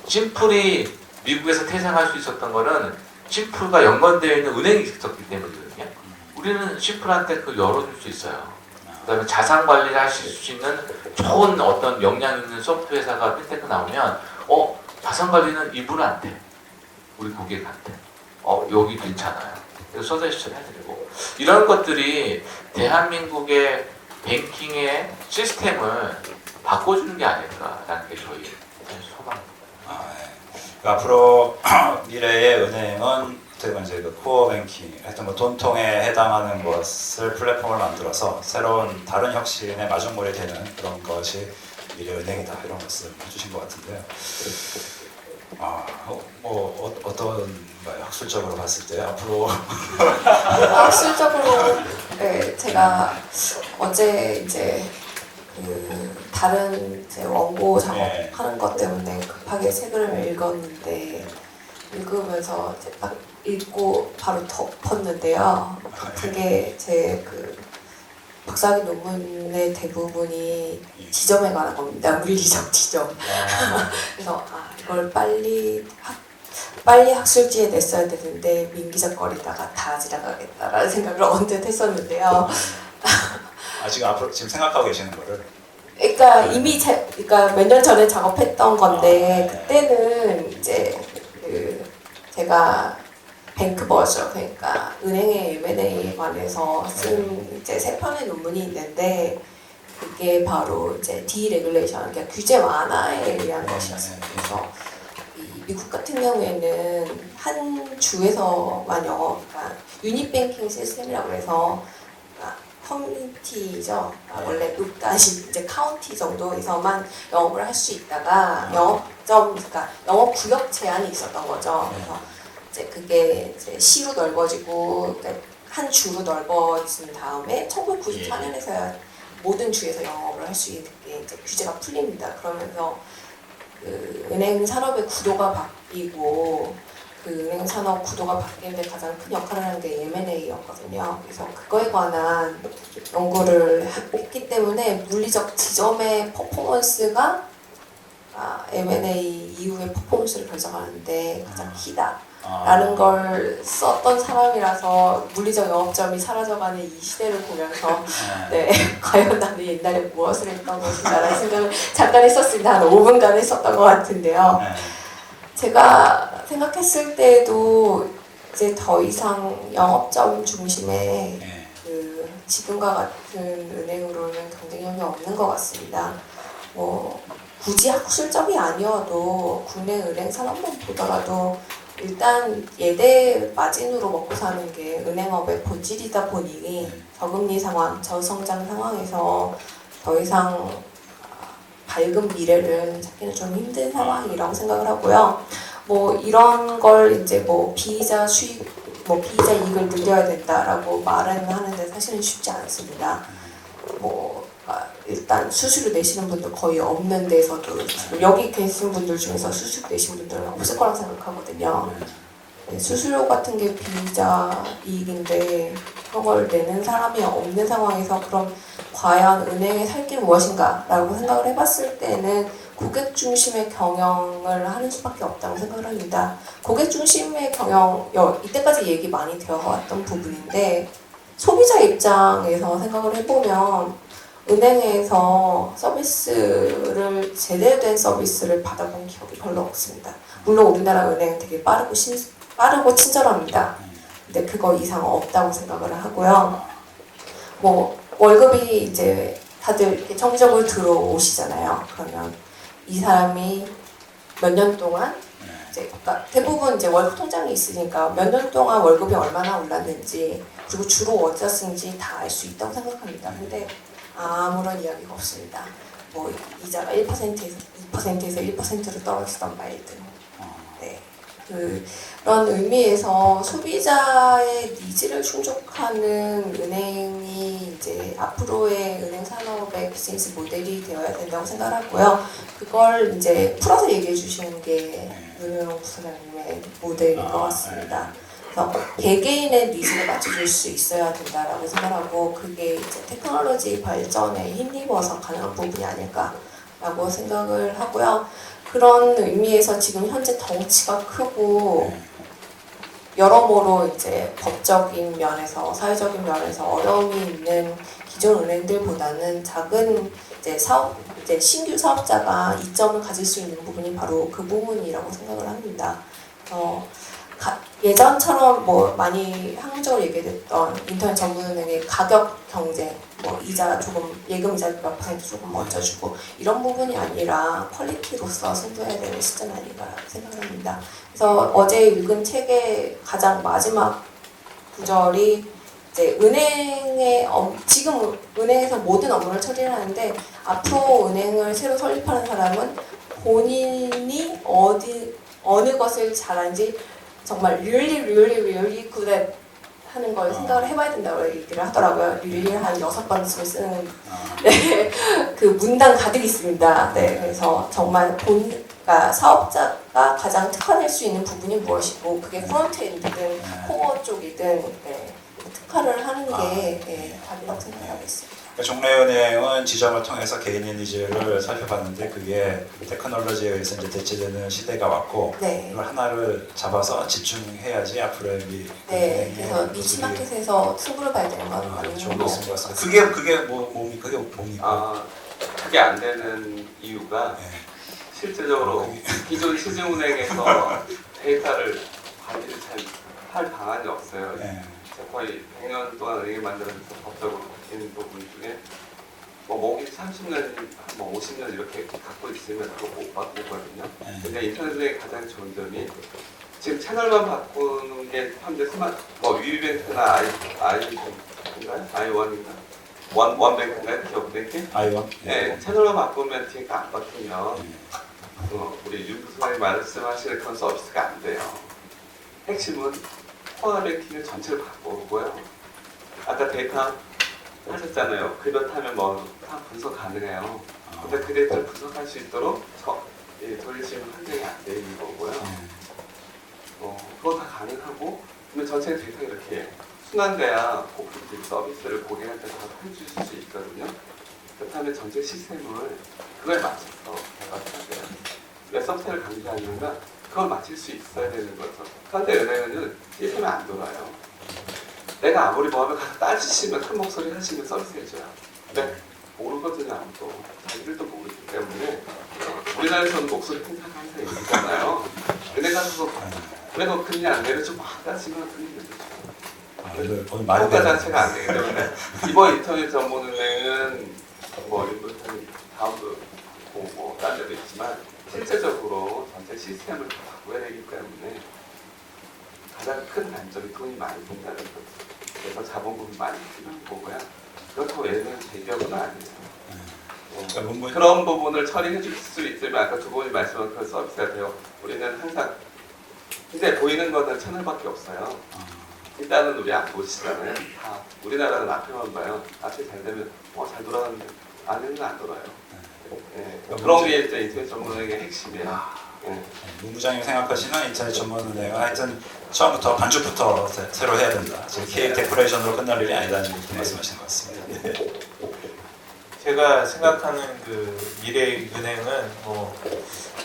심플이 미국에서 태생할 수 있었던 거는 심플과 연관되어 있는 은행이 있었기 때문이거든요. 우리는 심플한테 그걸 열어줄 수 있어요. 그 다음에 자산 관리를 하실 수 있는 좋은 어떤 역량 있는 소프트 회사가 핀테크 나오면 자산 관리는 이분한테, 우리 고객한테 여기 괜찮아요. 그래서 서제스션 해드리고, 이런 것들이 대한민국의 뱅킹의 시스템을 바꿔주는 게 아닐까라는 게 저희 소망입니다. 앞으로 미래의 은행은 어떻게 보면 이제 그 코어 뱅킹, 하여튼 뭐 돈통에 해당하는 것을 플랫폼을 만들어서 새로운 다른 혁신의 마중물이 되는 그런 것이 미래 은행이다, 이런 말씀 해주신 것 같은데요. 어떤가요? 학술적으로 봤을 때 앞으로 학술적으로 네, 제가 어제 이제 다른 제 원고 작업하는 것 때문에 급하게 책을 읽었는데, 읽으면서 이제 딱 읽고 바로 덮었는데요. 되게 제 박사학위 논문의 대부분이 지점에 관한 겁니다. 물리적 지점. 그래서 이걸 빨리 학술지에 냈어야 되는데 민기적거리다가 다 지나가겠다라는 생각을 언뜻 했었는데요. 지금 생각하고 계시는 거를. 그러니까 이미 그러니까 몇 년 전에 작업했던 건데, 그때는 이제 제가 뱅크버저, 그러니까 은행의 M&A에 관해서 쓴 이제 3편의 논문이 있는데, 그게 바로 이제 디레귤레이션, 그러니까 규제 완화에 의한 것이었습니다. 그래서 이 미국 같은 경우에는 한 주에서만 그러니까 유닛뱅킹 시스템이라고 해서 커뮤니티죠. 원래 읍까지 이제 카운티 정도에서만 영업을 할 수 있다가 영업점, 그러니까 영업 구역 제한이 있었던 거죠. 그래서 이제 그게 이제 시로 넓어지고 그러니까 한 주로 넓어진 다음에 1994년에서야 모든 주에서 영업을 할 수 있게 이제 규제가 풀립니다. 그러면서 그 은행 산업의 구도가 바뀌고 그 은행 산업 구도가 바뀌는데 가장 큰 역할을 하는 게 M&A였거든요. 그래서 그거에 관한 연구를 했기 때문에 물리적 지점의 퍼포먼스가 M&A 이후의 퍼포먼스를 결정하는데 가장 키다라는 걸 썼던 사람이라서 물리적 영업점이 사라져가는 이 시대를 보면서 네, 과연 나는 옛날에 무엇을 했던 것인가라는 생각을 잠깐 했었습니다. 한 5분간 했었던 것 같은데요. 제가 생각했을 때도 이제 더 이상 영업점 중심의 그 지금과 같은 은행으로는 경쟁력이 없는 것 같습니다. 뭐 굳이 학술적이 아니어도 국내 은행 산업만 보더라도 일단 예대 마진으로 먹고 사는 게 은행업의 본질이다 보니 저금리 상황, 저성장 상황에서 더 이상 밝은 미래를 찾기는 좀 힘든 상황이라고 생각을 하고요. 뭐 이런 걸 이제 뭐 피이자 수익, 뭐 피이자 이익을 늘려야 된다라고 말은 하는데 사실은 쉽지 않습니다. 뭐 일단 수수료 내시는 분들 거의 없는 데서도 지금 여기 계신 분들 중에서 수수료 내시는 분들은 없을 거라고 생각하거든요. 네, 수수료 같은 게 피이자 이익인데 그런 걸 내는 사람이 없는 상황에서 그럼 과연 은행의 살 게 무엇인가 라고 생각을 해봤을 때는 고객 중심의 경영을 하는 수밖에 없다고 생각을 합니다. 고객 중심의 경영, 이때까지 얘기 많이 되어왔던 부분인데 소비자 입장에서 생각을 해보면 은행에서 서비스를 제대로 된 서비스를 받아본 기억이 별로 없습니다. 물론 우리나라 은행은 되게 빠르고 친절합니다. 근데 그거 이상 없다고 생각을 하고요. 뭐 월급이 이제 다들 이렇게 정기적으로 들어오시잖아요. 그러면 이 사람이 몇 년 동안 이제 그러니까 대부분 이제 월급 통장이 있으니까 몇 년 동안 월급이 얼마나 올랐는지 그리고 주로 어디다 쓰는지 다 알 수 있다고 생각합니다. 근데 아무런 이야기가 없습니다. 뭐 이자가 1%에서 2%에서 1%로 떨어지던 말든 네. 그런 의미에서 소비자의 니즈를 충족하는 은행이 이제 앞으로의 은행 산업의 비즈니스 모델이 되어야 된다고 생각하고요. 그걸 이제 풀어서 얘기해 주시는 게 윤호영 부사장님의 모델인 것 같습니다. 그래서 개개인의 니즈를 맞춰줄 수 있어야 된다라고 생각하고 그게 이제 테크놀로지 발전에 힘입어서 가능한 부분이 아닐까라고 생각을 하고요. 그런 의미에서 지금 현재 덩치가 크고 여러모로 이제 법적인 면에서 사회적인 면에서 어려움이 있는 기존 은행들보다는 작은 이제 신규 사업자가 이점을 가질 수 있는 부분이 바로 그 부분이라고 생각을 합니다. 예전처럼 뭐 많이 항목적으로 얘기됐던 인터넷 전문은행의 가격 경쟁, 뭐 이자 조금 예금 이자 몇 퍼센트 조금 먼저 주고 이런 부분이 아니라 퀄리티로서 승부해야 되는 시점이 아닌가 생각을 합니다. 그래서 어제 읽은 책의 가장 마지막 구절이 이제 지금 은행에서 모든 업무를 처리를 하는데 앞으로 은행을 새로 설립하는 사람은 본인이 어느 것을 잘하는지 정말 really good at 하는 걸 생각을 해봐야 된다고 얘기를 하더라고요. really 한 6번쯤을 쓰는 네, 그 문단 가득 있습니다. 네, 그래서 정말 그러니까 사업자가 가장 특화될 수 있는 부분이 무엇이고 그게 프론트엔드든 코어 쪽이든 네, 특화를 하는 게 답이라고 생각하고 있습니다. 종래은행은 지점을 통해서 개인의 니즈를 살펴봤는데 그게 테크놀로지에 의해서 이제 대체되는 시대가 왔고 네. 이걸 하나를 잡아서 집중해야지 앞으로의 네, 그래서 니치마켓에서 승부를 봐야 되는 건 좋은 것 맞는 것 같습니다. 같습니다. 그게 뭡니까? 그게 안 되는 이유가 네. 실제적으로 기존 시중은행에서 데이터를 관리를 잘 할 방안이 없어요. 네. 거의 100년 동안 은행을 만들어서 법적으로 바뀐 부분 중에 뭐 모기 30년, 뭐 50년 이렇게 갖고 있으면 그거 못 바꾸거든요. 근데 인터넷의 가장 좋은 점이 지금 채널만 바꾸는 게 현재 뭐 위뱅크나 아이원인가 원뱅크인가 기업뱅크? 아이원. 네, 채널만 바꾸면 뒤가 안 바뀌면 우리 윤 부사장이 말씀하시는 그런 서비스가 안 돼요. 핵심은 코어 랭킹을 전체를 바꾸고요. 아까 데이터 하셨잖아요. 그렇다면 뭐 다 분석 가능해요. 근데 그 데이터를 분석할 수 있도록 돌리시면 환경이 안 돼 있는 거고요. 그거 다 가능하고 그러면 전체 데이터 이렇게 순환돼야 고객들 서비스를 고객한테 다 해주실 수 있거든요. 그렇다면 전체 시스템을 그거에 맞춰서 개발해야 돼요. 왜 서비스를 강조하는가? 그걸 맞출 수 있어야 되는 거죠. 그런데 은행은 시스템이 안 돌아요. 내가 아무리 뭐하면 가서 따지시면 큰 목소리 하시면 서비스 해줘요. 근데 모르거든요. 아무도. 자기들도 모르기 때문에 우리나라에서는 목소리 큰 사람 항상 있잖아요. 은행 가서 그래도 그냥 내려좀 막 따지면 그냥 오늘 말이 평가 자체가 안 되기 때문에 이번 인터넷 전문은행은 뭐 일부는 다음도 있고 딴 데도 있지만 실제적으로 전체 시스템을 다 바꿔야 되기 때문에 가장 큰 단점이 돈이 많이 든다는 거죠. 그래서 자본금이 많이 필요한 거고요. 그렇다고 얘는 대기업은 아니에요. 그런 부분을 처리해 줄 수 있으면 아까 두 분이 말씀한 그 서비스가 돼요. 우리는 항상 근데 보이는 거는 채널밖에 없어요. 일단은 우리 안 보시잖아요. 다 우리나라는 앞에만 봐요. 앞에 잘 되면 잘 돌아가는데 안에는 안 돌아요. 그런 게 이제 인터넷 전문은행의 핵심이에요. 문부장님이 생각하시는 인터넷 전문은행은 하여튼 처음부터 반죽부터 새로 해야 된다. 지금 케이크 데코레이션으로 끝날 일이 아니다는 이렇게 말씀하시는 것 같습니다. 제가 생각하는 그 미래의 은행은 뭐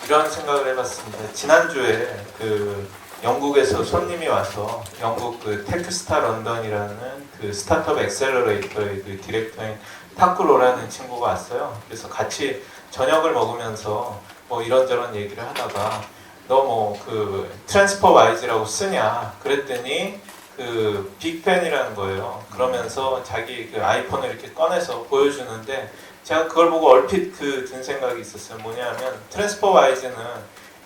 이런 생각을 해봤습니다. 지난주에 그 영국에서 손님이 와서 영국 그 테크스타 런던이라는 그 스타트업 엑셀러레이터의 그 디렉터인 타쿠로라는 친구가 왔어요. 그래서 같이 저녁을 먹으면서 뭐 이런저런 얘기를 하다가 너 뭐 그 트랜스퍼 와이즈라고 쓰냐 그랬더니 그 빅팬이라는 거예요. 그러면서 자기 그 아이폰을 이렇게 꺼내서 보여주는데 제가 그걸 보고 얼핏 그 든 생각이 있었어요. 뭐냐면 트랜스퍼 와이즈는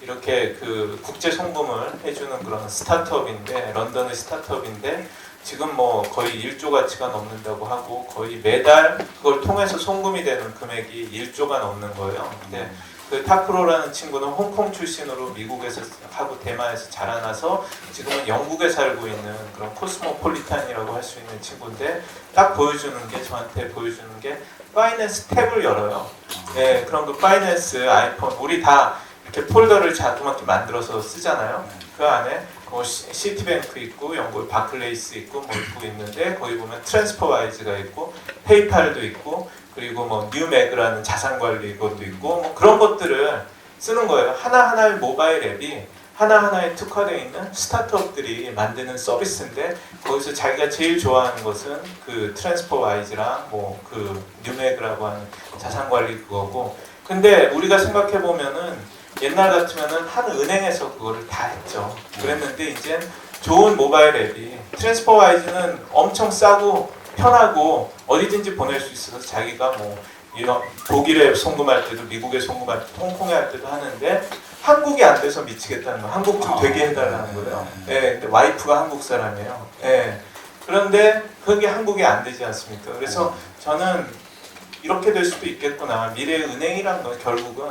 이렇게 그 국제 송금을 해주는 그런 스타트업인데 런던의 스타트업인데 지금 뭐 거의 1조 가치가 넘는다고 하고 거의 매달 그걸 통해서 송금이 되는 금액이 1조가 넘는 거예요. 근데 그 타쿠로라는 친구는 홍콩 출신으로 미국에서 하고 대만에서 자라나서 지금은 영국에 살고 있는 그런 코스모폴리탄이라고 할 수 있는 친구인데 딱 보여주는 게 저한테 보여주는 게 파이낸스 탭을 열어요. 네, 그런 그 파이낸스 아이폰 우리 다 이렇게 폴더를 자그맣게 만들어서 쓰잖아요. 그 안에 뭐 시티뱅크 있고 영국 바클레이스 있고 뭐 있고 있는데 거기 보면 트랜스퍼와이즈가 있고 페이팔도 있고 그리고 뭐 뉴매그라는 자산 관리 이것도 있고 뭐 그런 것들을 쓰는 거예요. 하나하나의 모바일 앱이 하나하나에 특화되어 있는 스타트업들이 만드는 서비스인데 거기서 자기가 제일 좋아하는 것은 그 트랜스퍼와이즈랑 뭐 그 뉴매그라고 하는 자산 관리 그거고 근데 우리가 생각해 보면은 옛날 같으면은 한 은행에서 그거를 다 했죠. 그랬는데 이제 좋은 모바일 앱이 트랜스퍼와이즈는 엄청 싸고 편하고 어디든지 보낼 수 있어서 자기가 뭐 이런 독일에 송금할 때도 미국에 송금할 때도 홍콩에 할 때도 하는데 한국이 안 돼서 미치겠다는 거예요. 한국 좀 되게 해달라는 거예요. 예, 근데 와이프가 한국 사람이에요. 예. 그런데 그게 한국이 안 되지 않습니까? 그래서 저는 이렇게 될 수도 있겠구나. 미래의 은행이란 건 결국은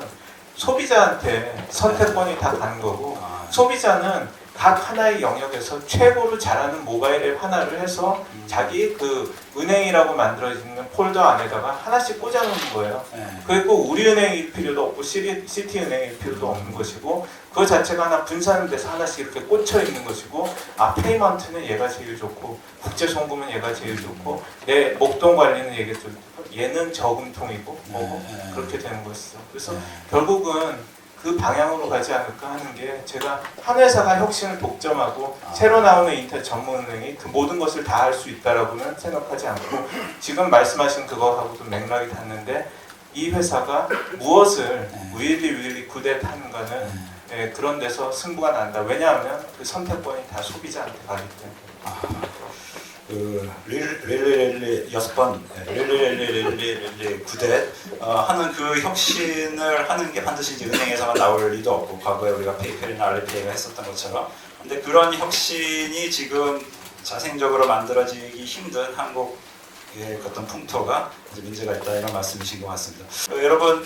소비자한테 선택권이 다 가는 거고 소비자는 각 하나의 영역에서 최고로 잘하는 모바일 앱 하나를 해서 자기 그 은행이라고 만들어지는 폴더 안에다가 하나씩 꽂아놓는 거예요. 그리고 우리 은행일 필요도 없고 시티 은행일 필요도 없는 것이고 그 자체가 하나 분산돼서 하나씩 이렇게 꽂혀 있는 것이고 페이먼트는 얘가 제일 좋고 국제 송금은 얘가 제일 좋고 내 목돈 관리는 얘가 좋고 얘는 저금통이고 뭐고 그렇게 되는 것이죠. 그래서 결국은 그 방향으로 가지 않을까 하는 게 제가 한 회사가 혁신을 독점하고 새로 나오는 인터넷 전문은행이 그 모든 것을 다 할 수 있다라고는 생각하지 않고 지금 말씀하신 그거하고도 맥락이 닿는데 이 회사가 무엇을 really 굿에 하는가는 그런 데서 승부가 난다. 왜냐하면 그 선택권이 다 소비자한테 가기 때문에. 그 릴리 6번, 릴리 9대 하는 그 혁신을 하는 게 반드시 이제 은행에서만 나올 리도 없고 과거에 우리가 페이펠이나 알리페이가 했었던 것처럼 근데 그런 혁신이 지금 자생적으로 만들어지기 힘든 한국의 어떤 풍토가 이제 문제가 있다 이런 말씀이신 것 같습니다. 여러분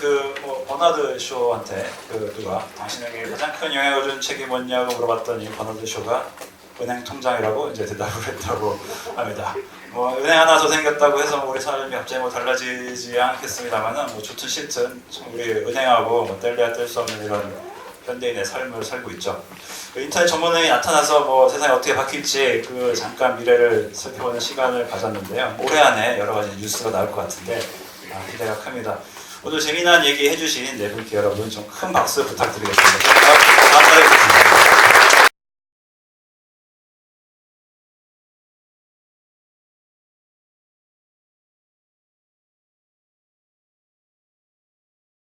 버나드 쇼한테 누가 당신에게 가장 큰 영향을 준 책이 뭐냐고 물어봤더니 버나드 쇼가 은행 통장이라고 이제 대답을 했다고 합니다. 은행 하나 더 생겼다고 해서 우리 삶이 갑자기 달라지지 않겠습니다만은 좋든 싫든 우리 은행하고 뗄래야 뗄 수 없는 이런 현대인의 삶을 살고 있죠. 인터넷 전문은행이 나타나서 세상이 어떻게 바뀔지 잠깐 미래를 살펴보는 시간을 가졌는데요. 올해 안에 여러 가지 뉴스가 나올 것 같은데 기대가 큽니다. 오늘 재미난 얘기 해주신 네 분께 여러분 좀 큰 박수 부탁드리겠습니다. 다음 달에 뵙겠습니다.